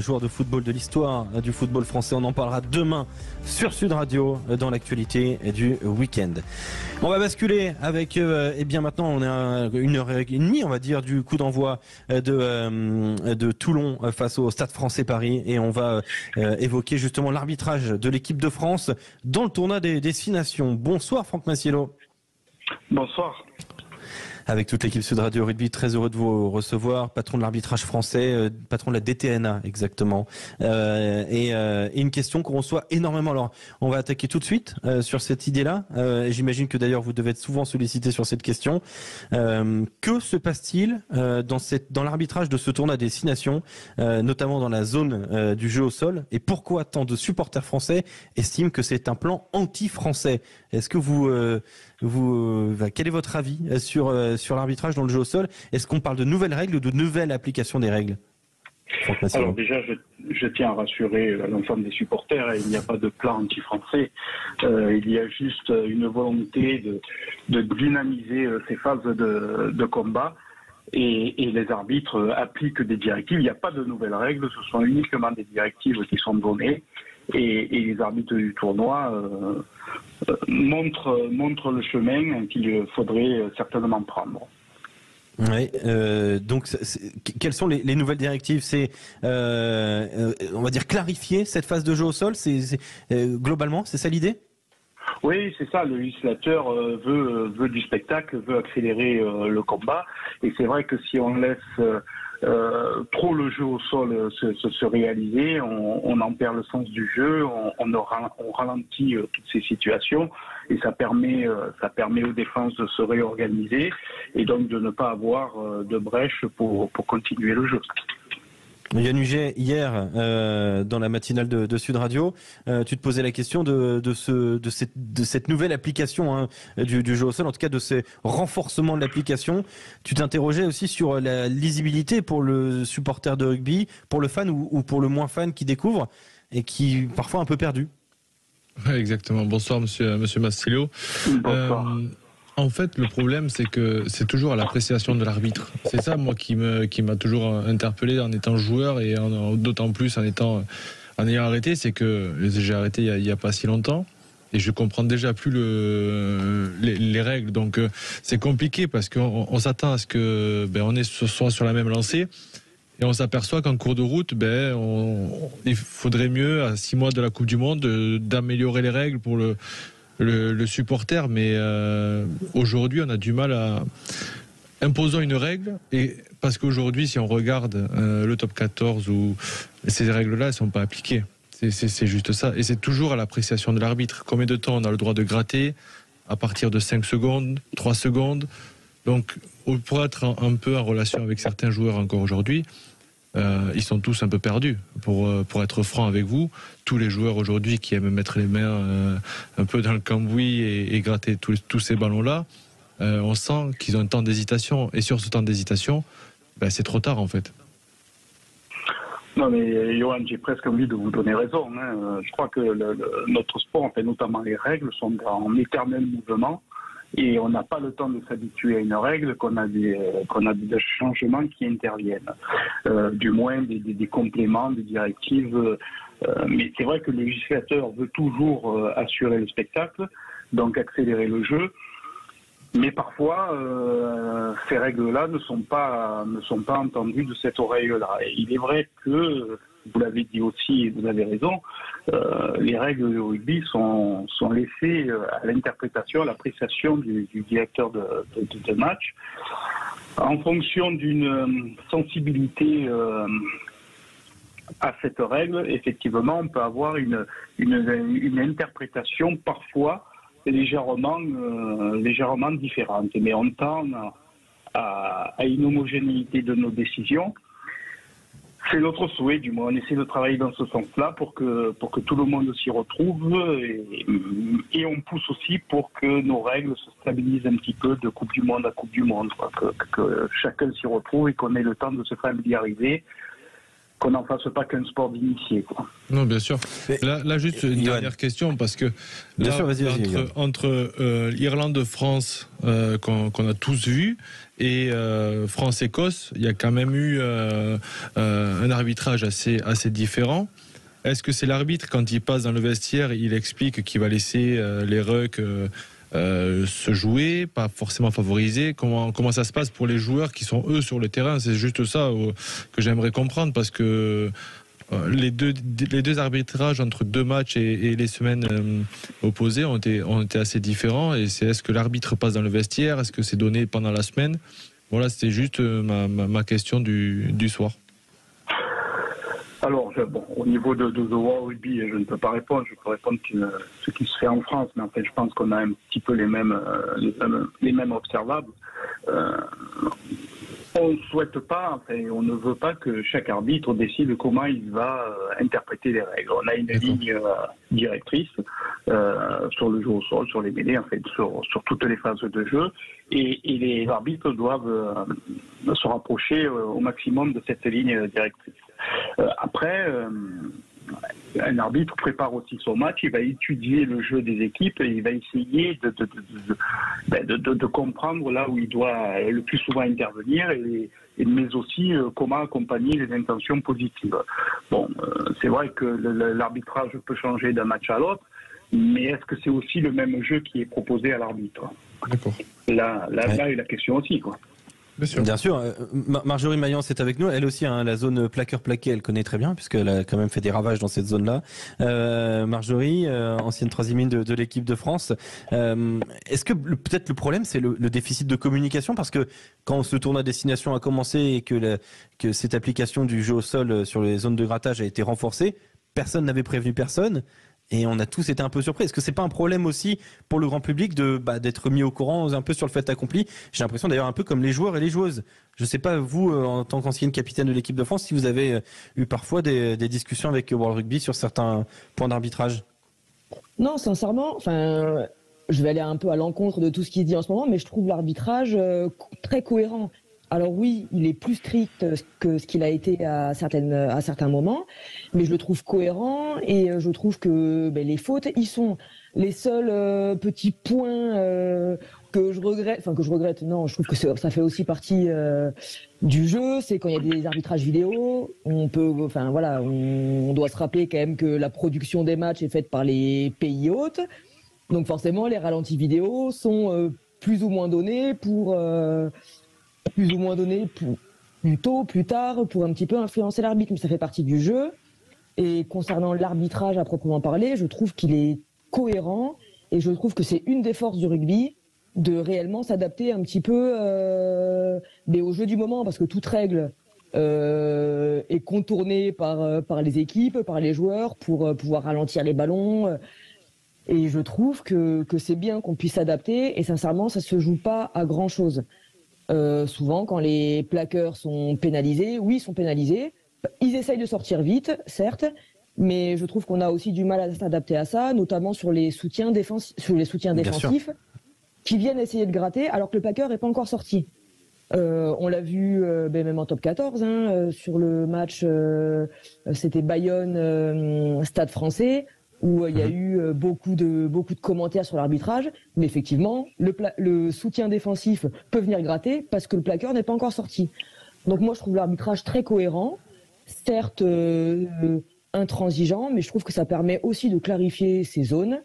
joueurs de football de l'histoire du football français. On en parlera demain sur Sud Radio dans l'actualité du week-end. On va basculer avec, maintenant on est à 1h30 on va dire du coup d'envoi de Toulon face au Stade Français Paris et on va évoquer justement l'arbitrage de l'équipe de France dans le tournoi des 6 nations. Bonsoir Franck Massiello. Bonsoir. Avec toute l'équipe Sud Radio Rugby, très heureux de vous recevoir, patron de l'arbitrage français, patron de la DTNA exactement. Et une question qu'on reçoit énormément. Alors, on va attaquer tout de suite sur cette idée-là. J'imagine que d'ailleurs vous devez être souvent sollicité sur cette question. Que se passe-t-il dans l'arbitrage de ce tournoi des 6 nations, notamment dans la zone du jeu au sol, et pourquoi tant de supporters français estiment que c'est un plan anti-français? Est-ce que quel est votre avis sur l'arbitrage dans le jeu au sol? Est-ce qu'on parle de nouvelles règles ou de nouvelles applications des règles? Alors déjà, je tiens à rassurer l'ensemble des supporters, il n'y a pas de plan anti-français, il y a juste une volonté de dynamiser ces phases de combat et les arbitres appliquent des directives. Il n'y a pas de nouvelles règles, ce sont uniquement des directives qui sont données et les arbitres du tournoi montrent le chemin qu'il faudrait certainement prendre. Oui, donc quelles sont les nouvelles directives? C'est on va dire clarifier cette phase de jeu au sol, globalement, c'est ça l'idée? Oui, c'est ça, le législateur veut du spectacle, veut accélérer le combat, et c'est vrai que si on laisse trop le jeu au sol se réaliser, on en perd le sens du jeu, on ralentit toutes ces situations, et ça permet aux défenses de se réorganiser et donc de ne pas avoir de brèche pour continuer le jeu. Yoann Huget, hier, dans la matinale de Sud Radio, tu te posais la question de cette nouvelle application du jeu au sol, en tout cas de ce renforcement de l'application. Tu t'interrogeais aussi sur la lisibilité pour le supporter de rugby, pour le fan ou pour le moins fan qui découvre et qui parfois un peu perdu. Ouais, exactement. Bonsoir, monsieur Massiello. Bonsoir. En fait, le problème, c'est que c'est toujours à l'appréciation de l'arbitre. C'est ça, moi, qui m'a toujours interpellé en étant joueur et d'autant plus en ayant arrêté. C'est que j'ai arrêté il y a pas si longtemps et je comprends déjà plus les règles. Donc, c'est compliqué parce qu'on s'attend à ce que on soit sur la même lancée. Et on s'aperçoit qu'en cours de route, il faudrait mieux, à 6 mois de la Coupe du Monde, d'améliorer les règles pour le supporter. Mais aujourd'hui, on a du mal à... Imposons une règle, et parce qu'aujourd'hui, si on regarde le top 14, ces règles-là, elles ne sont pas appliquées. C'est juste ça. Et c'est toujours à l'appréciation de l'arbitre. Combien de temps on a le droit de gratter? À partir de 5 secondes, 3 secondes. Donc, pour être un peu en relation avec certains joueurs encore aujourd'hui, ils sont tous un peu perdus. Pour être franc avec vous, tous les joueurs aujourd'hui qui aiment mettre les mains un peu dans le cambouis et gratter tous ces ballons-là, on sent qu'ils ont un temps d'hésitation. Et sur ce temps d'hésitation, c'est trop tard en fait. Non mais Johan, j'ai presque envie de vous donner raison. Je crois que notre sport, notamment les règles, sont en éternel mouvement et on n'a pas le temps de s'habituer à une règle, qu'on a des changements qui interviennent, du moins des compléments, des directives. Mais c'est vrai que le législateur veut toujours assurer le spectacle, donc accélérer le jeu. Mais parfois, ces règles-là ne sont pas entendues de cette oreille-là. Et il est vrai que, vous l'avez dit aussi, et vous avez raison, les règles de rugby sont laissées à l'interprétation, à l'appréciation du directeur de match, en fonction d'une sensibilité à cette règle. Effectivement, on peut avoir une interprétation parfois légèrement différente, mais on tend à une homogénéité de nos décisions. C'est notre souhait, du moins on essaie de travailler dans ce sens-là pour que tout le monde s'y retrouve et on pousse aussi pour que nos règles se stabilisent un petit peu de Coupe du Monde à Coupe du Monde, que chacun s'y retrouve et qu'on ait le temps de se familiariser, qu'on n'en fasse pas qu'un sport d'initié, quoi. Non, bien sûr. Là juste une dernière question, parce que entre l'Irlande-France qu'on a tous vu et France-Écosse, il y a quand même eu un arbitrage assez différent. Est-ce que c'est l'arbitre, quand il passe dans le vestiaire, il explique qu'il va laisser les rucks se jouer, pas forcément favoriser? Comment ça se passe pour les joueurs qui sont eux sur le terrain? C'est juste ça que j'aimerais comprendre, parce que les deux arbitrages entre 2 matchs et les semaines opposées ont été assez différents. Et est-ce que l'arbitre passe dans le vestiaire? Est-ce que c'est donné pendant la semaine? Voilà, c'était juste ma question du soir. Alors, au niveau de The World Rugby, je ne peux pas répondre. Je peux répondre ce qui se fait en France, mais en fait, je pense qu'on a un petit peu les mêmes observables. On ne souhaite pas, on ne veut pas que chaque arbitre décide comment il va interpréter les règles. On a une ligne directrice sur le jeu au sol, sur les mêlées, sur toutes les phases de jeu, et les arbitres doivent se rapprocher au maximum de cette ligne directrice. Après, un arbitre prépare aussi son match, il va étudier le jeu des équipes et il va essayer de comprendre là où il doit le plus souvent intervenir, mais aussi comment accompagner les intentions positives. Bon, c'est vrai que l'arbitrage peut changer d'un match à l'autre, mais est-ce que c'est aussi le même jeu qui est proposé à l'arbitre? D'accord. Là est la question aussi, quoi. Bien sûr. Marjorie Mayence est avec nous. Elle aussi, la zone plaqueur-plaqué, elle connaît très bien, puisqu'elle a quand même fait des ravages dans cette zone-là. Marjorie, ancienne 3e ligne de l'équipe de France. Est-ce que peut-être le problème, c'est le déficit de communication? Parce que quand ce tournoi à destination a commencé et que cette application du jeu au sol sur les zones de grattage a été renforcée, personne n'avait prévenu personne. Et on a tous été un peu surpris. Est-ce que c'est pas un problème aussi pour le grand public d'être mis au courant un peu sur le fait accompli? J'ai l'impression d'ailleurs un peu comme les joueurs et les joueuses. Je sais pas, vous, en tant qu'ancienne capitaine de l'équipe de France, si vous avez eu parfois des discussions avec World Rugby sur certains points d'arbitrage. Non, sincèrement, je vais aller un peu à l'encontre de tout ce qui est dit en ce moment, mais je trouve l'arbitrage très cohérent. Alors oui, il est plus strict que ce qu'il a été à certains moments, mais je le trouve cohérent et je trouve que les fautes, ils sont les seuls petits points que je regrette. Non, je trouve que ça fait aussi partie du jeu. C'est quand il y a des arbitrages vidéo, on doit se rappeler quand même que la production des matchs est faite par les pays hôtes, donc forcément les ralentis vidéo sont plus ou moins donnés plus tôt, plus tard, pour un petit peu influencer l'arbitre, mais ça fait partie du jeu. Et concernant l'arbitrage à proprement parler, je trouve qu'il est cohérent et je trouve que c'est une des forces du rugby de réellement s'adapter un petit peu mais au jeu du moment, parce que toute règle est contournée par les équipes, par les joueurs pour pouvoir ralentir les ballons. Et je trouve que c'est bien qu'on puisse s'adapter et sincèrement, ça se joue pas à grand chose. Souvent, quand les plaqueurs sont pénalisés, oui, ils sont pénalisés. Ils essayent de sortir vite, certes, mais je trouve qu'on a aussi du mal à s'adapter à ça, notamment sur les soutiens défensifs qui viennent essayer de gratter alors que le plaqueur n'est pas encore sorti. On l'a vu même en top 14, sur le match, c'était Bayonne Stade Français, où il y a eu beaucoup de commentaires sur l'arbitrage, mais effectivement, le soutien défensif peut venir gratter parce que le plaqueur n'est pas encore sorti. Donc moi, je trouve l'arbitrage très cohérent, certes intransigeant, mais je trouve que ça permet aussi de clarifier ces zones.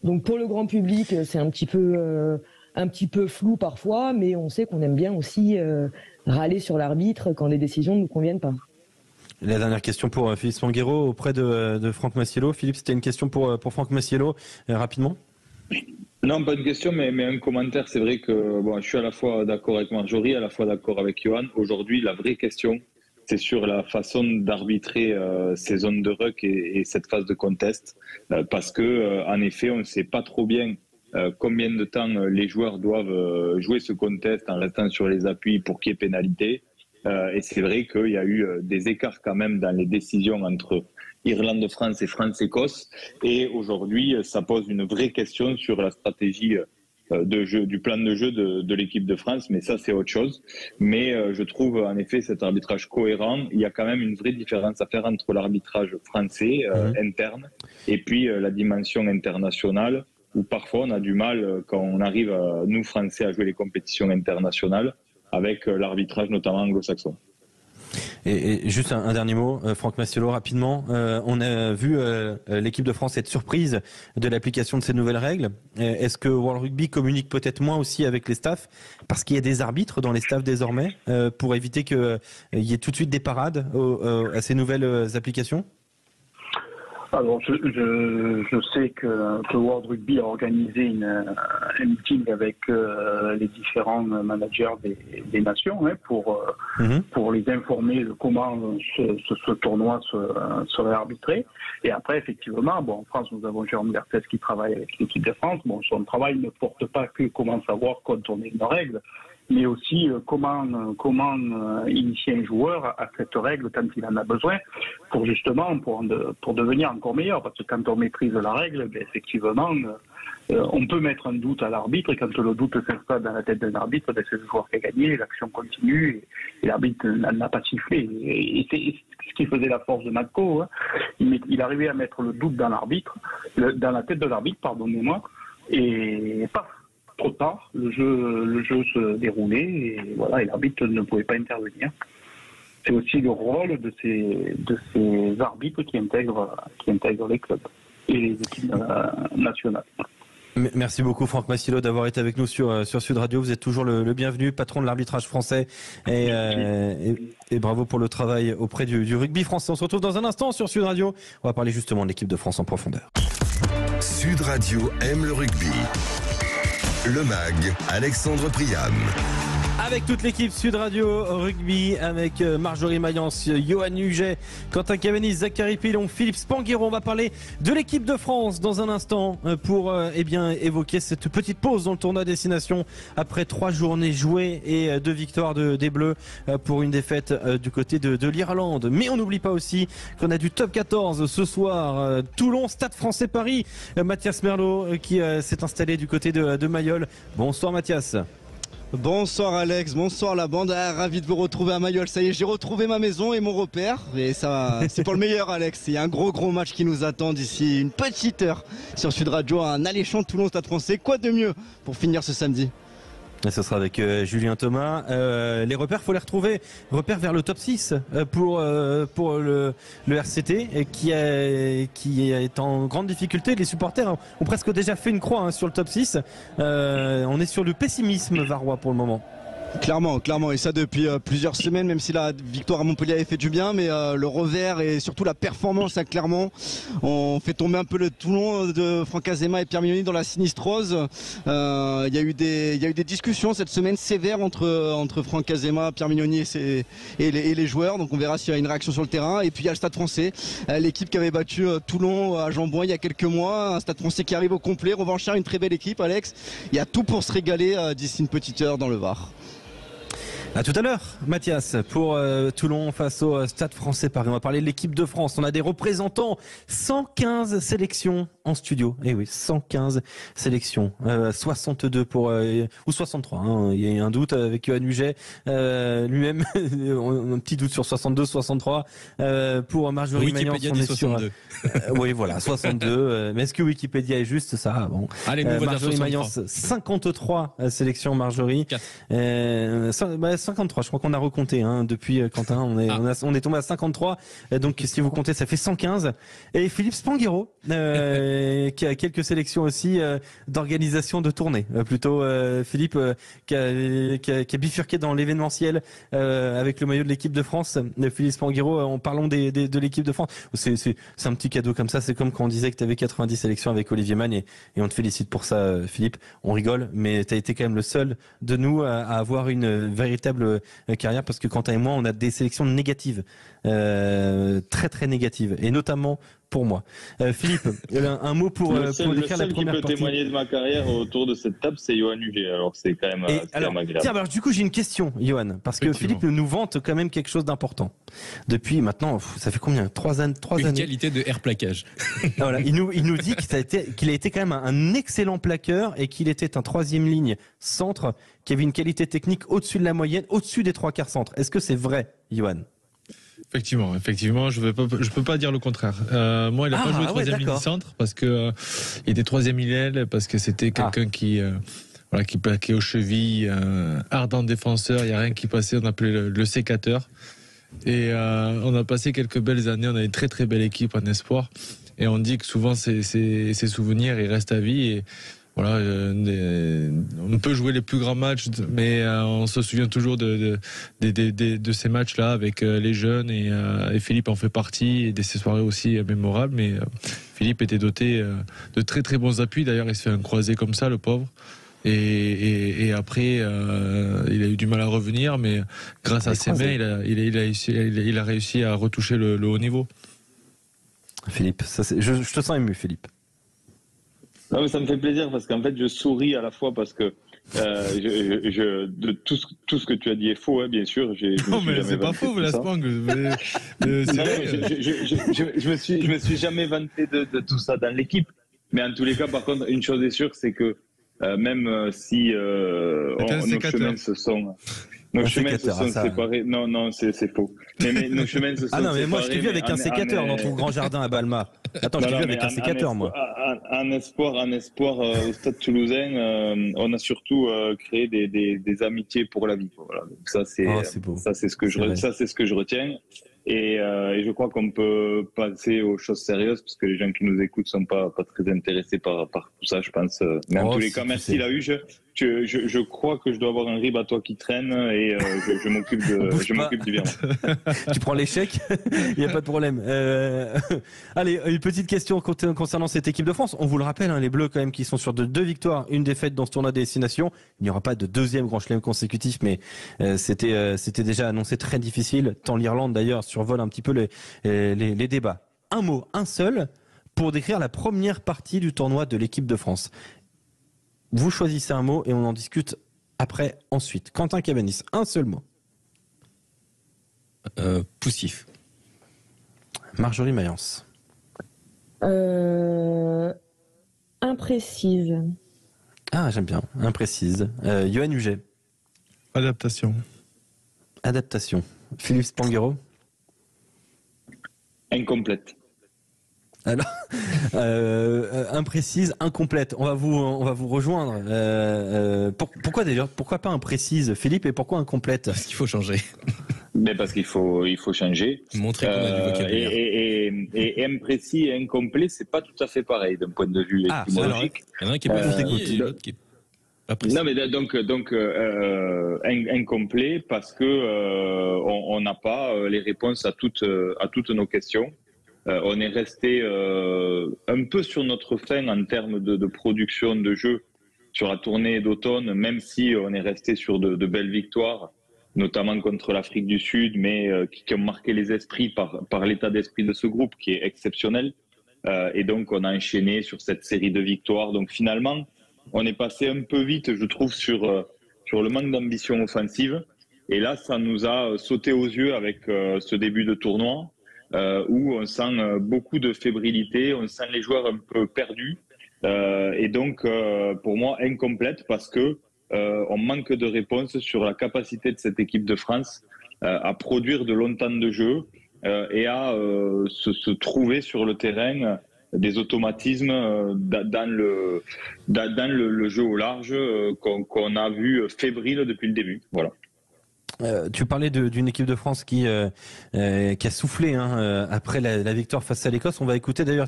Donc pour le grand public, c'est un petit peu flou parfois, mais on sait qu'on aime bien aussi râler sur l'arbitre quand les décisions ne nous conviennent pas. La dernière question pour Philippe Spanghero auprès de Franck Massiello. Philippe, c'était une question pour Franck Massiello, rapidement. Non, pas une question, mais un commentaire. C'est vrai que je suis à la fois d'accord avec Marjorie, à la fois d'accord avec Johan. Aujourd'hui, la vraie question, c'est sur la façon d'arbitrer ces zones de ruck et cette phase de contest. Parce que, en effet, on ne sait pas trop bien combien de temps les joueurs doivent jouer ce contest en restant sur les appuis pour qu'il y ait pénalité. Et c'est vrai qu'il y a eu des écarts quand même dans les décisions entre Irlande-France et France-Écosse. Et aujourd'hui, ça pose une vraie question sur la stratégie de jeu, du plan de jeu de l'équipe de France. Mais ça, c'est autre chose. Mais je trouve en effet cet arbitrage cohérent. Il y a quand même une vraie différence à faire entre l'arbitrage français interne et puis la dimension internationale, où parfois on a du mal, quand on arrive, nous Français, à jouer les compétitions internationales, avec l'arbitrage notamment anglo-saxon. Et juste un dernier mot, Franck Massiello, rapidement. On a vu l'équipe de France être surprise de l'application de ces nouvelles règles. Est-ce que World Rugby communique peut-être moins aussi avec les staffs, parce qu'il y a des arbitres dans les staffs désormais, pour éviter qu'il y ait tout de suite des parades à ces nouvelles applications ? Alors, je sais que World Rugby a organisé un meeting avec les différents managers des nations pour les informer de comment ce tournoi serait arbitré. Et après, effectivement, en France, nous avons Jérôme Berthez qui travaille avec l'équipe de France. Son travail ne porte pas que comment savoir contourner nos règles, mais aussi comment initier un joueur à cette règle quand il en a besoin pour justement pour devenir encore meilleur. Parce que quand on maîtrise la règle, effectivement, on peut mettre un doute à l'arbitre, et quand le doute s'installe dans la tête d'un arbitre, c'est le joueur qui a gagné, l'action continue, et l'arbitre n'a pas sifflé. Et c'est ce qui faisait la force de Matko. Il arrivait à mettre le doute dans la tête de l'arbitre, pardonnez-moi, et paf, trop tard, le jeu se déroulait et l'arbitre ne pouvait pas intervenir. C'est aussi le rôle de ces arbitres qui intègrent les clubs et les équipes nationales. Merci beaucoup Franck Massiello d'avoir été avec nous sur Sud Radio. Vous êtes toujours le bienvenu, patron de l'arbitrage français, et bravo pour le travail auprès du rugby français. On se retrouve dans un instant sur Sud Radio. On va parler justement de l'équipe de France en profondeur. Sud Radio aime le rugby. Le MAG, Alexandre Priam. Avec toute l'équipe Sud Radio Rugby, avec Marjorie Mayence, Johan Huget, Quentin Cavanis, Zachary Pilon, Philippe Spanghero. On va parler de l'équipe de France dans un instant pour évoquer cette petite pause dans le tournoi Destination après 3 journées jouées et 2 victoires des Bleus pour une défaite du côté de l'Irlande. Mais on n'oublie pas aussi qu'on a du top 14 ce soir. Toulon, Stade Français Paris. Mathias Merlot qui s'est installé du côté de Mayol. Bonsoir Mathias. Bonsoir Alex, bonsoir la bande, ravi de vous retrouver à Mayol. Ça y est, j'ai retrouvé ma maison et mon repère, et ça, c'est pour le meilleur Alex. Il y a un gros match qui nous attend d'ici une petite heure sur Sud Radio, un alléchant Toulon Stade Français. Quoi de mieux pour finir ce samedi? Et ce sera avec Julien Thomas. Les repères, faut les retrouver. Repères vers le top 6 pour le RCT qui est en grande difficulté. Les supporters ont presque déjà fait une croix sur le top 6. On est sur le pessimisme varois pour le moment. Clairement, et ça depuis plusieurs semaines, même si la victoire à Montpellier avait fait du bien, mais le revers et surtout la performance à Clermont, on fait tomber un peu le Toulon de Franck Azema et Pierre Mignoni dans la sinistrose. Il y a eu des discussions cette semaine sévères entre Franck Azema, Pierre Mignoni et les joueurs, donc on verra s'il y a une réaction sur le terrain. Et puis il y a le Stade Français, l'équipe qui avait battu Toulon à Jean-Bouin il y a quelques mois, un Stade Français qui arrive au complet, revanchard, une très belle équipe, Alex. Il y a tout pour se régaler d'ici une petite heure dans le Var. À tout à l'heure, Mathias, pour Toulon face au Stade Français Paris. On va parler de l'équipe de France. On a des représentants, 115 sélections en studio. Eh oui, 115 sélections, 62 pour ou 63. Hein. Il y a eu un doute avec Yoann Huget lui-même, un petit doute sur 62, 63 pour Marjorie Magnance. Wikipédia dit 62. Oui, voilà, 62. Mais est-ce que Wikipédia est juste ça? Bon. Allez, nous Marjorie Magnance, 53 sélections. Marjorie. 53, je crois qu'on a recompté depuis Quentin, on est tombé à 53, donc si vous comptez ça fait 115. Et Philippe Spanghero qui a quelques sélections aussi d'organisation de tournée, plutôt Philippe qui a bifurqué dans l'événementiel avec le maillot de l'équipe de France. Philippe Spanghero, en parlant de l'équipe de France, c'est un petit cadeau comme ça, c'est comme quand on disait que tu avais 90 sélections avec Olivier Mann et on te félicite pour ça Philippe, on rigole, mais tu as été quand même le seul de nous à avoir une véritable carrière, parce que Quentin et moi on a des sélections négatives, très très négatives, et notamment pour moi. Philippe, un mot pour décrire la première partie. Le seul qui peut témoigner de ma carrière autour de cette table, c'est Yoann Huget, alors c'est quand même agréable. Tiens, alors du coup j'ai une question, Yoann, parce que Philippe nous vante quand même quelque chose d'important. Depuis maintenant, ça fait combien? 3 années. Une qualité de air plaquage. Voilà, il nous dit qu'il a été quand même un excellent plaqueur et qu'il était un 3e ligne centre qui avait une qualité technique au-dessus de la moyenne, au-dessus des 3/4 centres. Est-ce que c'est vrai, Yoann? Effectivement, je peux pas dire le contraire. Moi, il a pas joué 3e ligne centre parce que il était 3e ligne, parce que c'était quelqu'un qui plaquait aux chevilles, ardent défenseur, il y a rien qui passait, on appelait le sécateur. Et on a passé quelques belles années, on a une très très belle équipe en espoir, et on dit que souvent ces souvenirs ils restent à vie. Et voilà, on peut jouer les plus grands matchs, mais on se souvient toujours de ces matchs-là avec les jeunes, et Philippe en fait partie, et de ces soirées aussi mémorables. Mais Philippe était doté de très très bons appuis. D'ailleurs, il se fait un croisé comme ça, le pauvre. Et après, il a eu du mal à revenir, mais grâce à ses mains, il a réussi à retoucher le haut niveau. Philippe, je te sens ému, Philippe. Non, mais ça me fait plaisir parce qu'en fait, je souris à la fois parce que de tout ce que tu as dit est faux, hein, bien sûr. Non, mais c'est pas faux, la Spang. Je me suis jamais vanté de tout ça dans l'équipe. Mais en tous les cas, par contre, une chose est sûre, c'est que même si nos chemins se sont... Nos chemins se sont séparés. Non, c'est faux. Mais nos chemins se sont séparés. Ah non, mais moi je t'ai vu avec un sécateur dans ton grand jardin à Balma. Attends, je t'ai vu avec un sécateur, moi. Un espoir au Stade Toulousain, on a surtout créé des amitiés pour la vie. Voilà. Donc ça c'est ce que je retiens. Et je crois qu'on peut passer aux choses sérieuses parce que les gens qui nous écoutent sont pas très intéressés par tout ça, je pense. Mais en tous les cas, merci la Huge. Je crois que je dois avoir un rib à toi qui traîne et je m'occupe du virement. Tu prends l'échec, il n'y a pas de problème. Allez, une petite question concernant cette équipe de France. On vous le rappelle, les Bleus quand même qui sont sur 2 victoires, une défaite dans ce tournoi des destinations. Il n'y aura pas de 2e grand chelem consécutif, mais c'était déjà annoncé très difficile. Tant l'Irlande d'ailleurs survole un petit peu les débats. Un mot, un seul, pour décrire la première partie du tournoi de l'équipe de France. Vous choisissez un mot et on en discute après, ensuite. Quentin Cabanis, un seul mot. Poussif. Marjorie Mayence. Imprécise. Ah, j'aime bien. Imprécise. Yoann Huget. Adaptation. Philippe Spanghero. Incomplète. Alors, imprécise, incomplète. On va vous rejoindre. Pourquoi d'ailleurs? Pourquoi pas imprécise, Philippe, et pourquoi incomplète? Parce qu'il faut changer. Mais parce qu'il faut changer. Montrer qu'on a du vocabulaire. Et imprécis et incomplet, c'est pas tout à fait pareil d'un point de vue étymologique. Il y en a un qui est pas Non, mais donc incomplet parce que on n'a pas les réponses à toutes nos questions. On est resté un peu sur notre faim en termes de production de jeux sur la tournée d'automne, même si on est resté sur de belles victoires, notamment contre l'Afrique du Sud, mais qui ont marqué les esprits par l'état d'esprit de ce groupe qui est exceptionnel. Et donc, on a enchaîné sur cette série de victoires. Donc, finalement, on est passé un peu vite, je trouve, sur le manque d'ambition offensive. Et là, ça nous a sauté aux yeux avec ce début de tournoi où on sent beaucoup de fébrilité, on sent les joueurs un peu perdus. Et donc, pour moi, incomplète parce que on manque de réponses sur la capacité de cette équipe de France à produire de longs temps de jeu et à se trouver sur le terrain des automatismes dans le jeu au large qu'on a vu fébrile depuis le début. Voilà. Tu parlais d'une équipe de France qui a soufflé après la victoire face à l'Écosse. On va écouter d'ailleurs,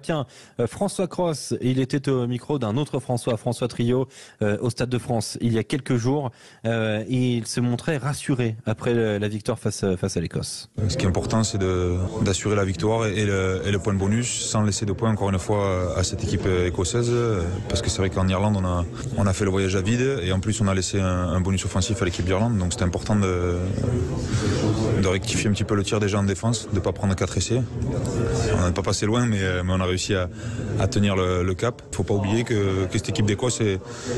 François Cros, il était au micro d'un autre François Trio, au Stade de France il y a quelques jours. Et il se montrait rassuré après la victoire face à l'Écosse. Ce qui est important, c'est d'assurer la victoire et le point de bonus sans laisser de points encore une fois à cette équipe écossaise. Parce que c'est vrai qu'en Irlande, on a fait le voyage à vide et en plus on a laissé un bonus offensif à l'équipe d'Irlande. Donc c'était important de rectifier un petit peu le tir déjà en défense, de ne pas prendre 4 essais. On n'est pas passé loin, mais on a réussi à tenir le cap. Il ne faut pas oublier que cette équipe d'Écosse,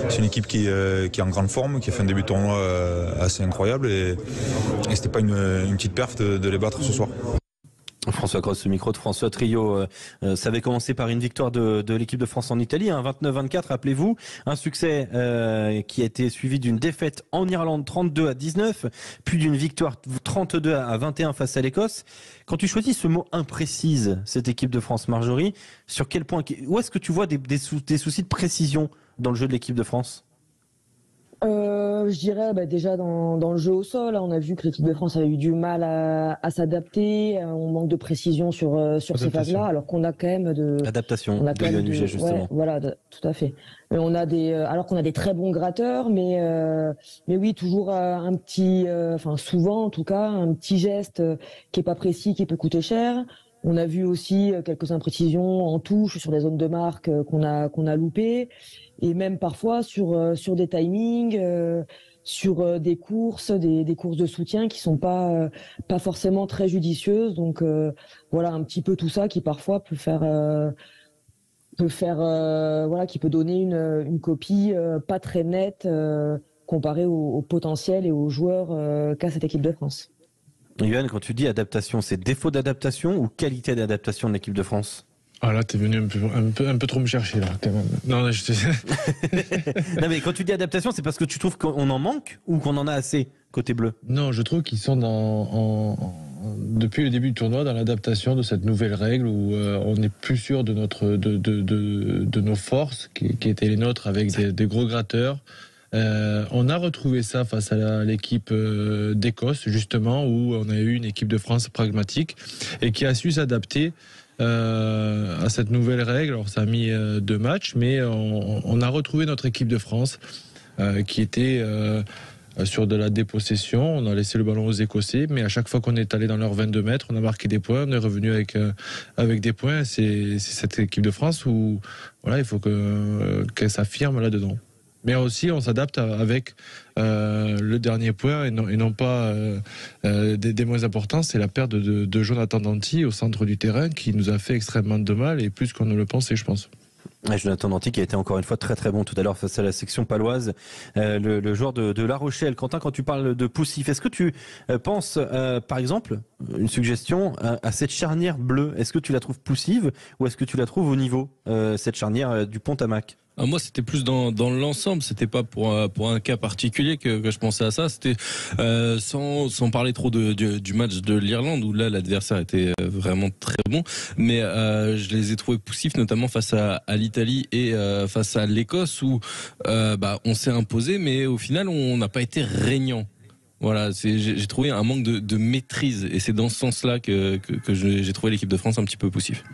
c'est une équipe qui est en grande forme, qui a fait un début de tournoi assez incroyable et ce n'était pas une petite perf de les battre ce soir. François Cross, ce micro de François Trio. Ça avait commencé par une victoire de l'équipe de France en Italie, 29-24, rappelez-vous. Un succès qui a été suivi d'une défaite en Irlande 32-19, puis d'une victoire 32-21 face à l'Écosse. Quand tu choisis ce mot imprécise, cette équipe de France, Marjorie, sur quel point, où est-ce que tu vois des soucis de précision dans le jeu de l'équipe de France ? Je dirais déjà dans le jeu au sol, on a vu que l'équipe de France avait eu du mal à s'adapter, on manque de précision sur ces phases-là, alors qu'on a quand même adaptation de Yoann Huget, justement. Ouais, voilà, tout à fait. Mais alors qu'on a des très bons gratteurs, mais oui, toujours un petit, souvent en tout cas, un petit geste qui est pas précis, qui peut coûter cher. On a vu aussi quelques imprécisions en touche sur des zones de marque qu'on a loupées, et même parfois sur des timings, sur des courses de soutien qui sont pas forcément très judicieuses. Donc voilà, un petit peu tout ça qui parfois peut faire qui peut donner une copie pas très nette comparée au potentiel et aux joueurs qu'a cette équipe de France. Yoann, quand tu dis adaptation, c'est défaut d'adaptation ou qualité d'adaptation de l'équipe de France ? Ah là, t'es venu un peu trop me chercher là, quand même. Non, non, mais quand tu dis adaptation, c'est parce que tu trouves qu'on en manque ou qu'on en a assez côté bleu ? Non, je trouve qu'ils sont depuis le début du tournoi dans l'adaptation de cette nouvelle règle où on n'est plus sûr de nos forces qui étaient les nôtres avec des gros gratteurs. On a retrouvé ça face à l'équipe d'Écosse, justement, où on a eu une équipe de France pragmatique et qui a su s'adapter à cette nouvelle règle. Alors ça a mis 2 matchs, mais on a retrouvé notre équipe de France qui était sur de la dépossession. On a laissé le ballon aux Écossais, mais à chaque fois qu'on est allé dans leurs 22 mètres, on a marqué des points, on est revenu avec des points. C'est cette équipe de France où il faut qu'elle s'affirme là-dedans. Mais aussi, on s'adapte avec le dernier point et non pas des moins importants. C'est la perte de Jonathan Danty au centre du terrain qui nous a fait extrêmement de mal et plus qu'on ne le pensait, je pense. Jonathan Danty qui a été encore une fois très très bon tout à l'heure face à la section paloise, le joueur de La Rochelle. Quentin, quand tu parles de poussif, est-ce que tu penses par exemple, une suggestion, à cette charnière bleue? Est-ce que tu la trouves poussive ou est-ce que tu la trouves au niveau, cette charnière du Pont-à-Mac? Moi, c'était plus dans l'ensemble. C'était pas pour un cas particulier que je pensais à ça. C'était sans parler trop du match de l'Irlande où là l'adversaire était vraiment très bon. Mais je les ai trouvés poussifs, notamment face à l'Italie et face à l'Écosse où on s'est imposé, mais au final on n'a pas été régnant. Voilà, j'ai trouvé un manque de maîtrise et c'est dans ce sens-là que j'ai trouvé l'équipe de France un petit peu poussif.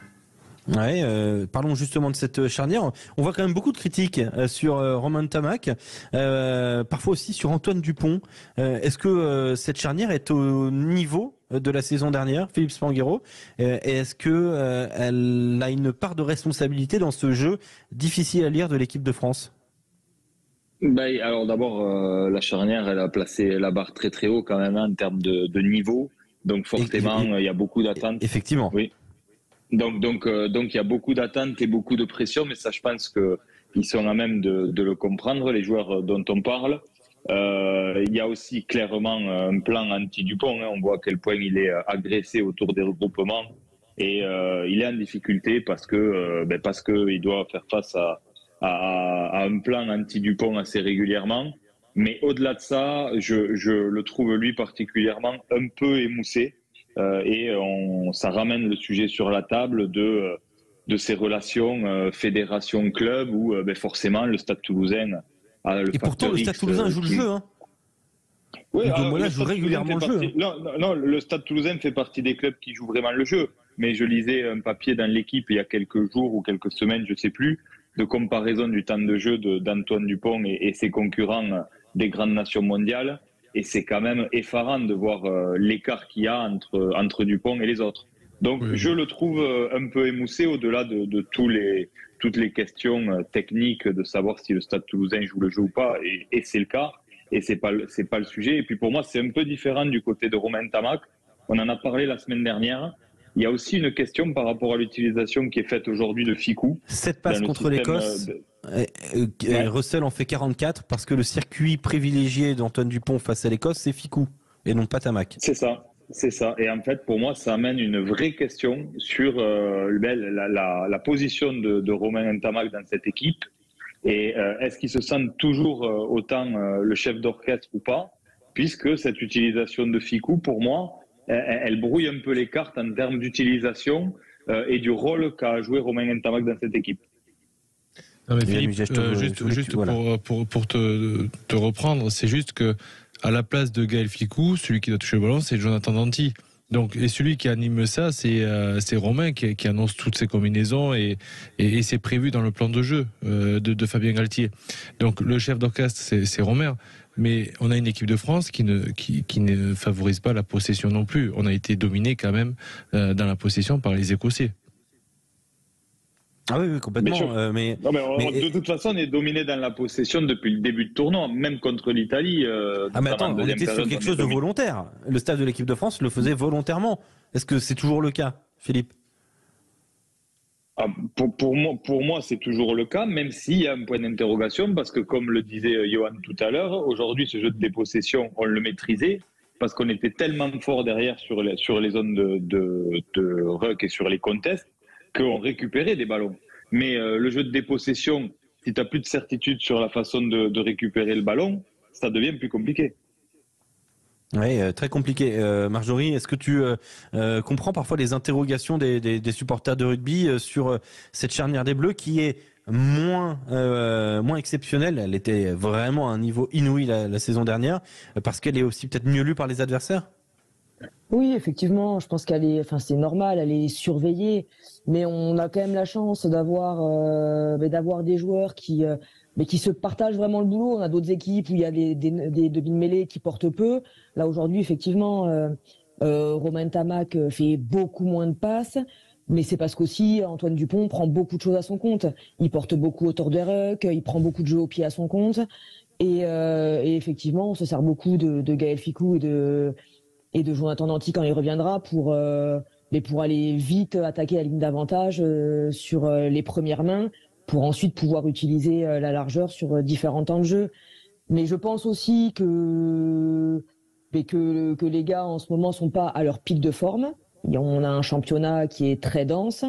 Ouais, parlons justement de cette charnière. On voit quand même beaucoup de critiques sur Romain Ntamack, parfois aussi sur Antoine Dupont. Est-ce que cette charnière est au niveau de la saison dernière, Philippe Spanghero, et est-ce que elle a une part de responsabilité dans ce jeu difficile à lire de l'équipe de France? Alors d'abord, la charnière, elle a placé la barre très très haut quand même en termes de niveau. Donc forcément, il y a beaucoup d'attentes. Effectivement. Oui. Donc il y a beaucoup d'attentes et beaucoup de pression, mais ça, je pense qu'ils sont à même de le comprendre, les joueurs dont on parle. Il y a aussi clairement un plan anti-Dupont. On voit à quel point il est agressé autour des regroupements et il est en difficulté parce que il doit faire face à un plan anti-Dupont assez régulièrement. Mais au-delà de ça, je le trouve lui particulièrement un peu émoussé. Ça ramène le sujet sur la table de ces relations fédération-club où forcément le Stade Toulousain a le et pourtant le Stade Toulousain joue le jeu. Oui, Mola joue régulièrement le jeu. Non, le Stade Toulousain fait partie des clubs qui jouent vraiment le jeu. Mais je lisais un papier dans l'équipe il y a quelques jours ou quelques semaines, je sais plus, de comparaison du temps de jeu d'Antoine Dupont et ses concurrents des grandes nations mondiales. Et c'est quand même effarant de voir l'écart qu'il y a entre Dupont et les autres. Donc je le trouve un peu émoussé au-delà de toutes les questions techniques de savoir si le Stade Toulousain joue le jeu ou pas. Et c'est le cas. Et c'est pas le sujet. Et puis pour moi, c'est un peu différent du côté de Romain Ntamack. On en a parlé la semaine dernière. Il y a aussi une question par rapport à l'utilisation qui est faite aujourd'hui de Ficou. 7 passes contre l'Écosse. Russell en fait 44 parce que le circuit privilégié d'Antoine Dupont face à l'Écosse, c'est Ficou et non pas Ntamack. C'est ça. Et en fait, pour moi, ça amène une vraie question sur la position de Romain Ntamack dans cette équipe. Et est-ce qu'il se sent toujours autant le chef d'orchestre ou pas? Puisque cette utilisation de Ficou, pour moi, elle brouille un peu les cartes en termes d'utilisation et du rôle qu'a joué Romain Ntamack dans cette équipe. Non mais Philippe, juste pour te reprendre, c'est juste que à la place de Gaël Ficou, celui qui doit toucher le ballon, c'est Jonathan Danty. Donc, et celui qui anime ça, c'est Romain qui annonce toutes ces combinaisons et c'est prévu dans le plan de jeu de Fabien Galtier. Donc, le chef d'orchestre, c'est Romain. Mais on a une équipe de France qui ne favorise pas la possession non plus. On a été dominé quand même dans la possession par les Écossais. Ah oui, complètement. De toute façon, on est dominé dans la possession depuis le début de tournoi, même contre l'Italie. Mais attends, on était sur quelque chose de volontaire. Le staff de l'équipe de France le faisait volontairement. Est-ce que c'est toujours le cas, Philippe? Pour moi, c'est toujours le cas, même s'il y a un point d'interrogation, parce que comme le disait Johan tout à l'heure, aujourd'hui, ce jeu de dépossession, on le maîtrisait, parce qu'on était tellement fort derrière sur les zones de ruck et sur les contests, qu'on récupérait des ballons. Mais le jeu de dépossession, si tu n'as plus de certitude sur la façon de récupérer le ballon, ça devient plus compliqué. Oui, très compliqué. Marjorie, est-ce que tu comprends parfois les interrogations des supporters de rugby sur cette charnière des Bleus qui est moins exceptionnelle? Elle était vraiment à un niveau inouï la saison dernière, parce qu'elle est aussi peut-être mieux lue par les adversaires? Oui, effectivement, je pense c'est normal, elle est surveillée, mais on a quand même la chance d'avoir des joueurs qui se partagent vraiment le boulot. On a d'autres équipes où il y a des demi-mêlées qui portent peu. Là aujourd'hui, effectivement, Romain Ntamack fait beaucoup moins de passes, mais c'est parce qu'aussi Antoine Dupont prend beaucoup de choses à son compte. Il porte beaucoup autour des rucks, il prend beaucoup de jeux au pied à son compte, et effectivement, on se sert beaucoup de Gaël Ficou et de Jonathan Danty quand il reviendra pour aller vite attaquer la ligne d'avantage sur les premières mains, pour ensuite pouvoir utiliser la largeur sur différents temps de jeu. Mais je pense aussi que les gars en ce moment sont pas à leur pic de forme. On a un championnat qui est très dense.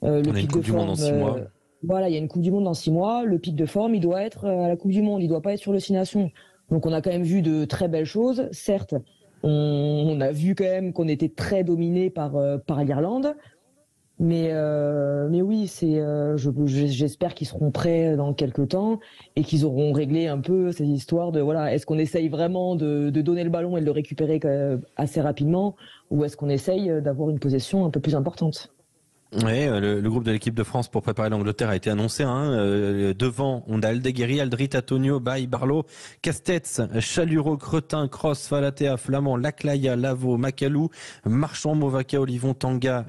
On a une Coupe du Monde dans 6 mois. Voilà, il y a une Coupe du Monde dans 6 mois. Le pic de forme, il doit être à la Coupe du Monde. Il doit pas être sur le 6 Nations. Donc on a quand même vu de très belles choses. Certes, on a vu quand même qu'on était très dominé par l'Irlande. Mais oui, j'espère qu'ils seront prêts dans quelques temps et qu'ils auront réglé un peu ces histoires de est-ce qu'on essaye vraiment de donner le ballon et de le récupérer assez rapidement, ou est-ce qu'on essaye d'avoir une possession un peu plus importante? Oui, le groupe de l'équipe de France pour préparer l'Angleterre a été annoncé. Devant, on a Aldeguerri, Aldrit, Antonio, Baye, Barlow, Castex, Chaluro, Cretin, Cross, Falatea, Flamand, Laclaya, Lavaux, Macalou, Marchand, Movaca, Olivon, Tanga,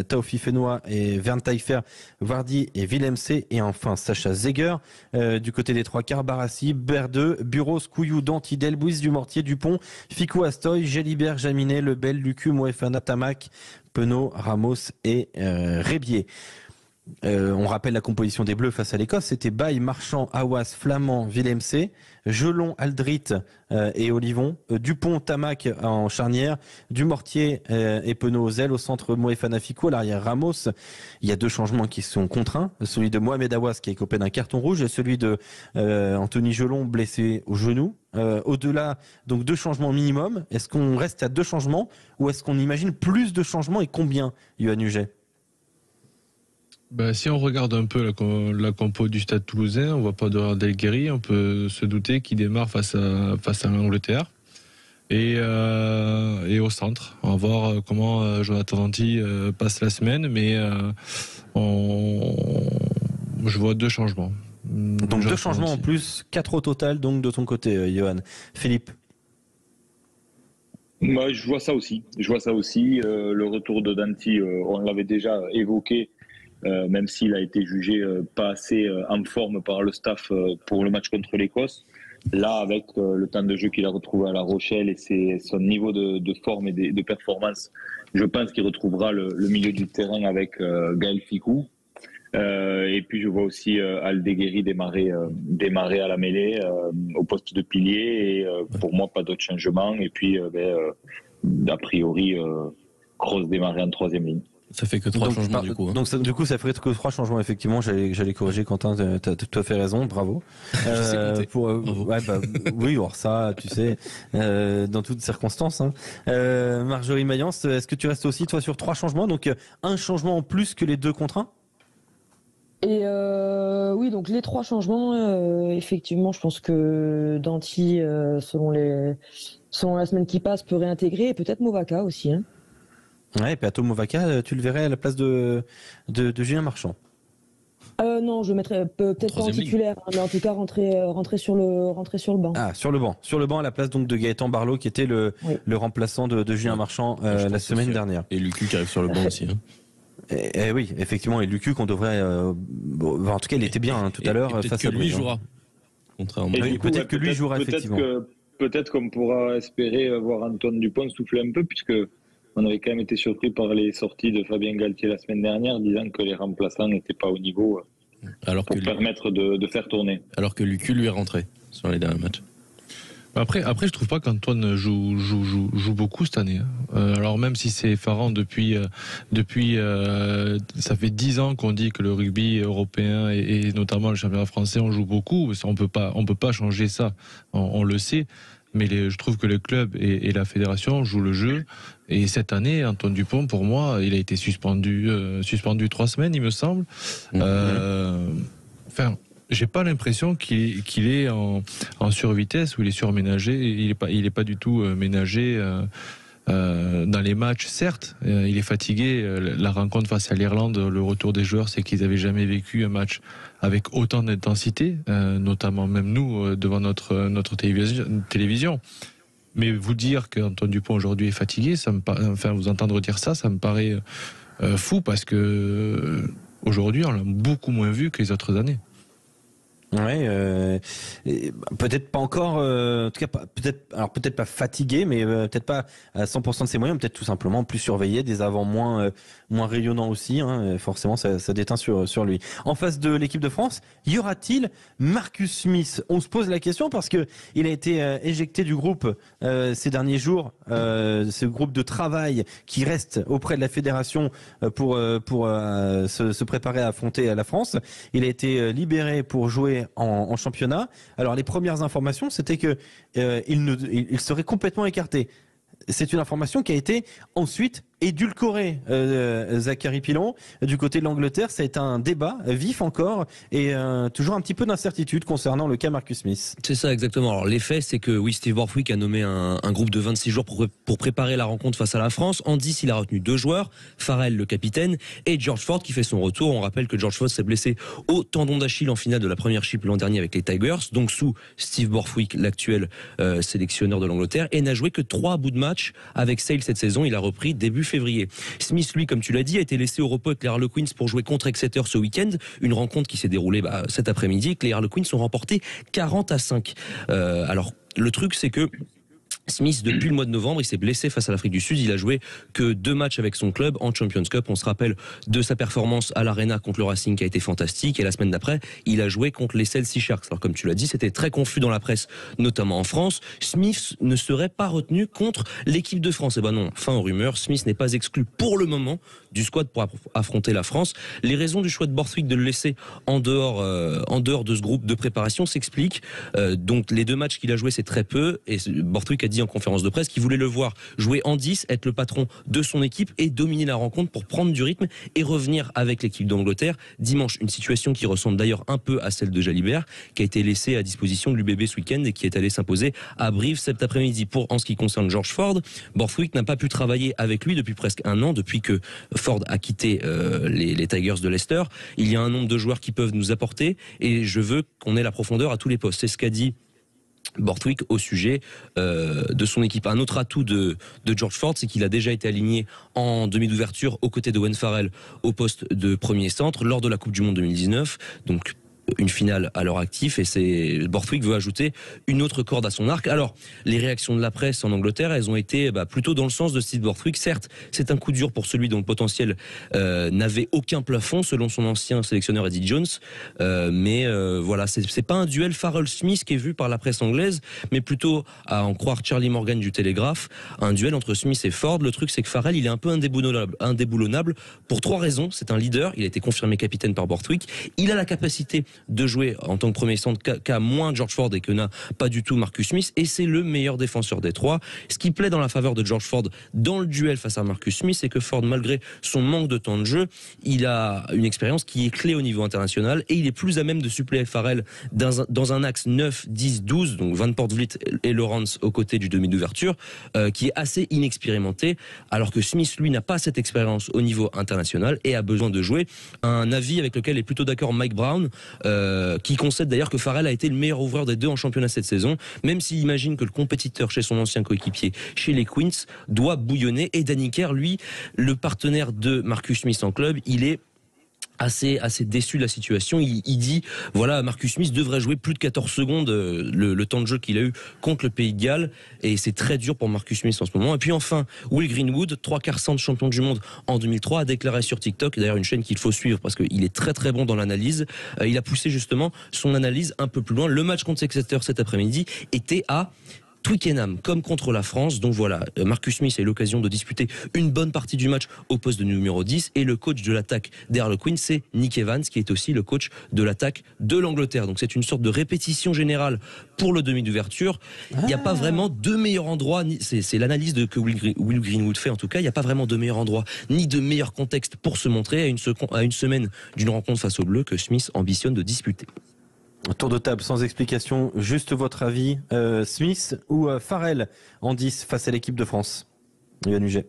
Taofi Fenois et Verntaifer, Vardy et Villemc. Et enfin, Sacha Zeger. Du côté des trois quarts, Barassi, Berdeux, Bureau, Couillou, Danti, Delbouis, Dumortier, Dupont, Ficou, Astoy, Gélibert, Jaminet, Lebel, Lucu, Moefana, Tamac, Penaud, Ramos et Rébier. On rappelle la composition des Bleus face à l'Écosse. C'était Baye, Marchand, Awas, Flamand, Villemc, Gelon, Aldrit et Olivon, Dupont, Tamac en charnière, Dumortier et Penaud aux ailes, au centre Moefana Ficou, à l'arrière Ramos. Il y a deux changements qui sont contraints, celui de Mohamed Awas qui est copé d'un carton rouge et celui de Anthony Gelon blessé au genou. Au-delà, donc 2 changements minimum. Est-ce qu'on reste à 2 changements ou est-ce qu'on imagine plus de changements et combien, Yohann Huget? Si on regarde un peu la compo du Stade Toulousain, on voit pas d'Aldeguerri, on peut se douter qu'il démarre face à l'Angleterre et au centre. On va voir comment Jonathan Danty passe la semaine, mais je vois 2 changements. Donc 2 changements en plus, 4 au total donc de ton côté, Yohann. Philippe? Moi, je vois ça aussi. Le retour de Danty, on l'avait déjà évoqué, même s'il a été jugé pas assez en forme par le staff pour le match contre l'Écosse. Là, avec le temps de jeu qu'il a retrouvé à La Rochelle et son niveau de forme et de performance, je pense qu'il retrouvera le milieu du terrain avec Gaël Ficou. Et puis je vois aussi Aldeguerri démarrer à la mêlée au poste de pilier et pour moi pas d'autre changement et puis a priori Kroos démarrer en 3e ligne. Ça fait que 3 changements du coup. Donc du coup ça ferait que 3 changements effectivement. J'allais corriger Quentin, t'as tout à fait raison, bravo. Oui, alors ça tu sais dans toutes circonstances. Marjorie Mayence, est-ce que tu restes aussi toi sur 3 changements, donc un changement en plus que les 2 contre 1? Et oui, donc les 3 changements, effectivement, je pense que Danty, selon la semaine qui passe, peut réintégrer et peut-être Movaca aussi. Ouais, Peato Movaca, tu le verrais à la place de Julien Marchand. Non, je mettrais peut-être pas en titulaire, mais en tout cas rentrer sur le banc. Ah, sur le banc à la place donc de Gaëtan Barlow qui était le remplaçant de Julien Marchand la semaine dernière. Et Lucu qui arrive sur le banc aussi. Et oui, effectivement, et Lucu qu'on devrait. en tout cas, il était bien tout à l'heure face à lui. Lui jouera. Contrairement. Peut-être que lui jouera effectivement. Peut-être qu'on pourra espérer voir Antoine Dupont souffler un peu, puisque on avait quand même été surpris par les sorties de Fabien Galtier la semaine dernière, disant que les remplaçants n'étaient pas au niveau pour permettre de faire tourner. Alors que Lucu lui est rentré sur les derniers matchs. Après, je trouve pas qu'Antoine joue beaucoup cette année. Alors même si c'est effarant depuis ça fait 10 ans qu'on dit que le rugby européen et notamment le championnat français on joue beaucoup. On peut pas changer ça. On le sait. Mais je trouve que le club et la fédération jouent le jeu. Et cette année, Antoine Dupont, pour moi, il a été suspendu 3 semaines, il me semble. J'ai pas l'impression qu'il est en survitesse ou il est surménagé. Il est pas du tout ménagé dans les matchs. Certes, il est fatigué. La rencontre face à l'Irlande, le retour des joueurs, c'est qu'ils avaient jamais vécu un match avec autant d'intensité, notamment même nous devant notre télévision. Mais vous dire qu'Antoine Dupont aujourd'hui est fatigué, vous entendre dire ça me paraît fou parce que aujourd'hui on l'a beaucoup moins vu que les autres années. Ouais, peut-être pas encore, en tout cas peut-être pas fatigué, mais peut-être pas à 100% de ses moyens, peut-être tout simplement plus surveillé, des avants moins rayonnants aussi, forcément ça déteint sur lui. En face de l'équipe de France, y aura-t-il Marcus Smith? On se pose la question parce que il a été éjecté du groupe ces derniers jours, ce groupe de travail qui reste auprès de la fédération pour se préparer à affronter la France. Il a été libéré pour jouer en championnat. Alors les premières informations, c'était que il serait complètement écarté. C'est une information qui a été ensuite édulcoré, Zachary Pilon. Du côté de l'Angleterre, ça a été un débat vif encore et toujours un petit peu d'incertitude concernant le cas Marcus Smith. C'est ça exactement. Alors l'effet, c'est que oui, Steve Borthwick a nommé un groupe de 26 joueurs pour préparer la rencontre face à la France. En 10, il a retenu 2 joueurs, Farrell le capitaine et George Ford qui fait son retour. On rappelle que George Ford s'est blessé au tendon d'Achille en finale de la Premiership l'an dernier avec les Tigers, donc sous Steve Borthwick, l'actuel sélectionneur de l'Angleterre, et n'a joué que 3 bouts de match avec Sale cette saison. Il a repris début février. Smith, lui, comme tu l'as dit, a été laissé au repos avec les Harlequins pour jouer contre Exeter ce week-end. Une rencontre qui s'est déroulée cet après-midi, que les Harlequins ont remporté 40-5. Alors, le truc, c'est que Smith, depuis le mois de novembre, il s'est blessé face à l'Afrique du Sud. Il a joué que 2 matchs avec son club en Champions Cup. On se rappelle de sa performance à l'Arena contre le Racing qui a été fantastique. Et la semaine d'après, il a joué contre les Chelsea Sharks. Alors comme tu l'as dit, c'était très confus dans la presse, notamment en France. Smith ne serait pas retenu contre l'équipe de France. Eh ben non, fin aux rumeurs. Smith n'est pas exclu pour le moment du squad pour affronter la France. Les raisons du choix de Borthwick de le laisser en dehors de ce groupe de préparation s'expliquent. Donc les 2 matchs qu'il a joués, c'est très peu. Et Borthwick a dit en conférence de presse qu'il voulait le voir jouer en 10, être le patron de son équipe et dominer la rencontre pour prendre du rythme et revenir avec l'équipe d'Angleterre dimanche. Une situation qui ressemble d'ailleurs un peu à celle de Jalibert, qui a été laissé à disposition de l'UBB ce week-end et qui est allé s'imposer à Brive cet après-midi. En ce qui concerne George Ford, Borthwick n'a pas pu travailler avec lui depuis presque 1 an, depuis que Ford a quitté les Tigers de Leicester. Il y a un nombre de joueurs qui peuvent nous apporter et je veux qu'on ait la profondeur à tous les postes. C'est ce qu'a dit Borthwick au sujet de son équipe. Un autre atout de George Ford, c'est qu'il a déjà été aligné en demi d'ouverture aux côtés de Owen Farrell au poste de premier centre lors de la Coupe du Monde 2019. Donc une finale à leur actif et Borthwick veut ajouter une autre corde à son arc. Alors, les réactions de la presse en Angleterre, elles ont été plutôt dans le sens de Steve Borthwick. Certes, c'est un coup dur pour celui dont le potentiel n'avait aucun plafond, selon son ancien sélectionneur Eddie Jones. Mais voilà, c'est pas un duel Farrell-Smith qui est vu par la presse anglaise, mais plutôt, à en croire Charlie Morgan du Télégraphe, un duel entre Smith et Ford. Le truc, c'est que Farrell, il est un peu indéboulonnable pour 3 raisons. C'est un leader, il a été confirmé capitaine par Borthwick. Il a la capacité de jouer en tant que premier centre qu'a moins George Ford et que n'a pas du tout Marcus Smith, et c'est le meilleur défenseur des 3. Ce qui plaît dans la faveur de George Ford dans le duel face à Marcus Smith, c'est que Ford, malgré son manque de temps de jeu, il a une expérience qui est clé au niveau international et il est plus à même de suppléer Farrell dans un axe 9, 10, 12, donc Van Poortvliet et Lawrence aux côtés du demi d'ouverture, qui est assez inexpérimenté, alors que Smith, lui, n'a pas cette expérience au niveau international et a besoin de jouer. Un avis avec lequel est plutôt d'accord Mike Brown, qui concède d'ailleurs que Farrell a été le meilleur ouvreur des 2 en championnat cette saison, même s'il imagine que le compétiteur chez son ancien coéquipier, chez les Queens, doit bouillonner. Et Danny Kerr, lui, le partenaire de Marcus Smith en club, il est assez déçu de la situation. Il dit, voilà, Marcus Smith devrait jouer plus de 14 secondes le temps de jeu qu'il a eu contre le Pays de Galles, et c'est très dur pour Marcus Smith en ce moment. Et puis enfin, Will Greenwood, 3/4 centre champion du monde en 2003, a déclaré sur TikTok, d'ailleurs une chaîne qu'il faut suivre parce qu'il est très très bon dans l'analyse, il a poussé justement son analyse un peu plus loin. Le match contre Exeter cet après-midi était à Twickenham comme contre la France. Donc voilà, Marcus Smith a eu l'occasion de disputer une bonne partie du match au poste de numéro 10, et le coach de l'attaque des Harlequins, c'est Nick Evans, qui est aussi le coach de l'attaque de l'Angleterre. Donc c'est une sorte de répétition générale pour le demi d'ouverture. Il n'y a pas vraiment de meilleur endroit, c'est l'analyse que Will Greenwood fait en tout cas, il n'y a pas vraiment de meilleur endroit ni de meilleur contexte pour se montrer à une semaine d'une rencontre face aux Bleus que Smith ambitionne de disputer. Tour de table sans explication, juste votre avis, Smith ou Farrell en 10 face à l'équipe de France? Yann Huget.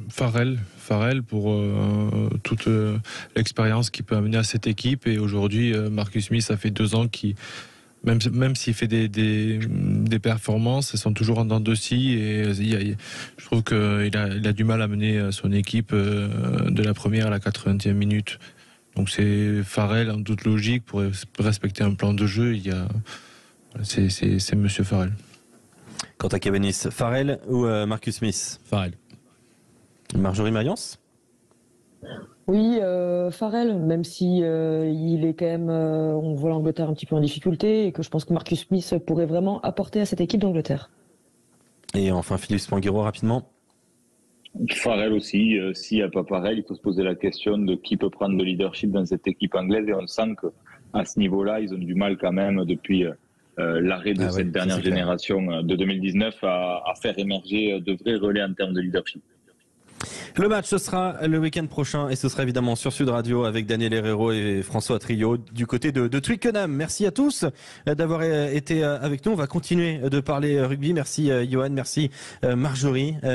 Farrell pour toute l'expérience qu'il peut amener à cette équipe, et aujourd'hui Marcus Smith, ça fait 2 ans qu'il, même s'il fait des performances, elles sont toujours en dents de scie, et je trouve qu'il a du mal à mener son équipe de la première à la 80e minute. Donc c'est Farrell en toute logique pour respecter un plan de jeu. C'est Monsieur Farrell. Quant à Cabanis, Farrell ou Marcus Smith? Farrell. Marjorie Mayence? Oui, Farrell, même si il est quand même, on voit l'Angleterre un petit peu en difficulté, et que je pense que Marcus Smith pourrait vraiment apporter à cette équipe d'Angleterre. Et enfin Philippe Spanghero rapidement. Farrell aussi, s'il n'y a pas Farrell, il faut se poser la question de qui peut prendre le leadership dans cette équipe anglaise, et on sent qu'à ce niveau-là, ils ont du mal quand même depuis l'arrêt de cette dernière génération de 2019 à faire émerger de vrais relais en termes de leadership. Le match, ce sera le week-end prochain et ce sera évidemment sur Sud Radio avec Daniel Herrero et François Trio du côté de Twickenham. Merci à tous d'avoir été avec nous. On va continuer de parler rugby. Merci Johan, merci Marjorie.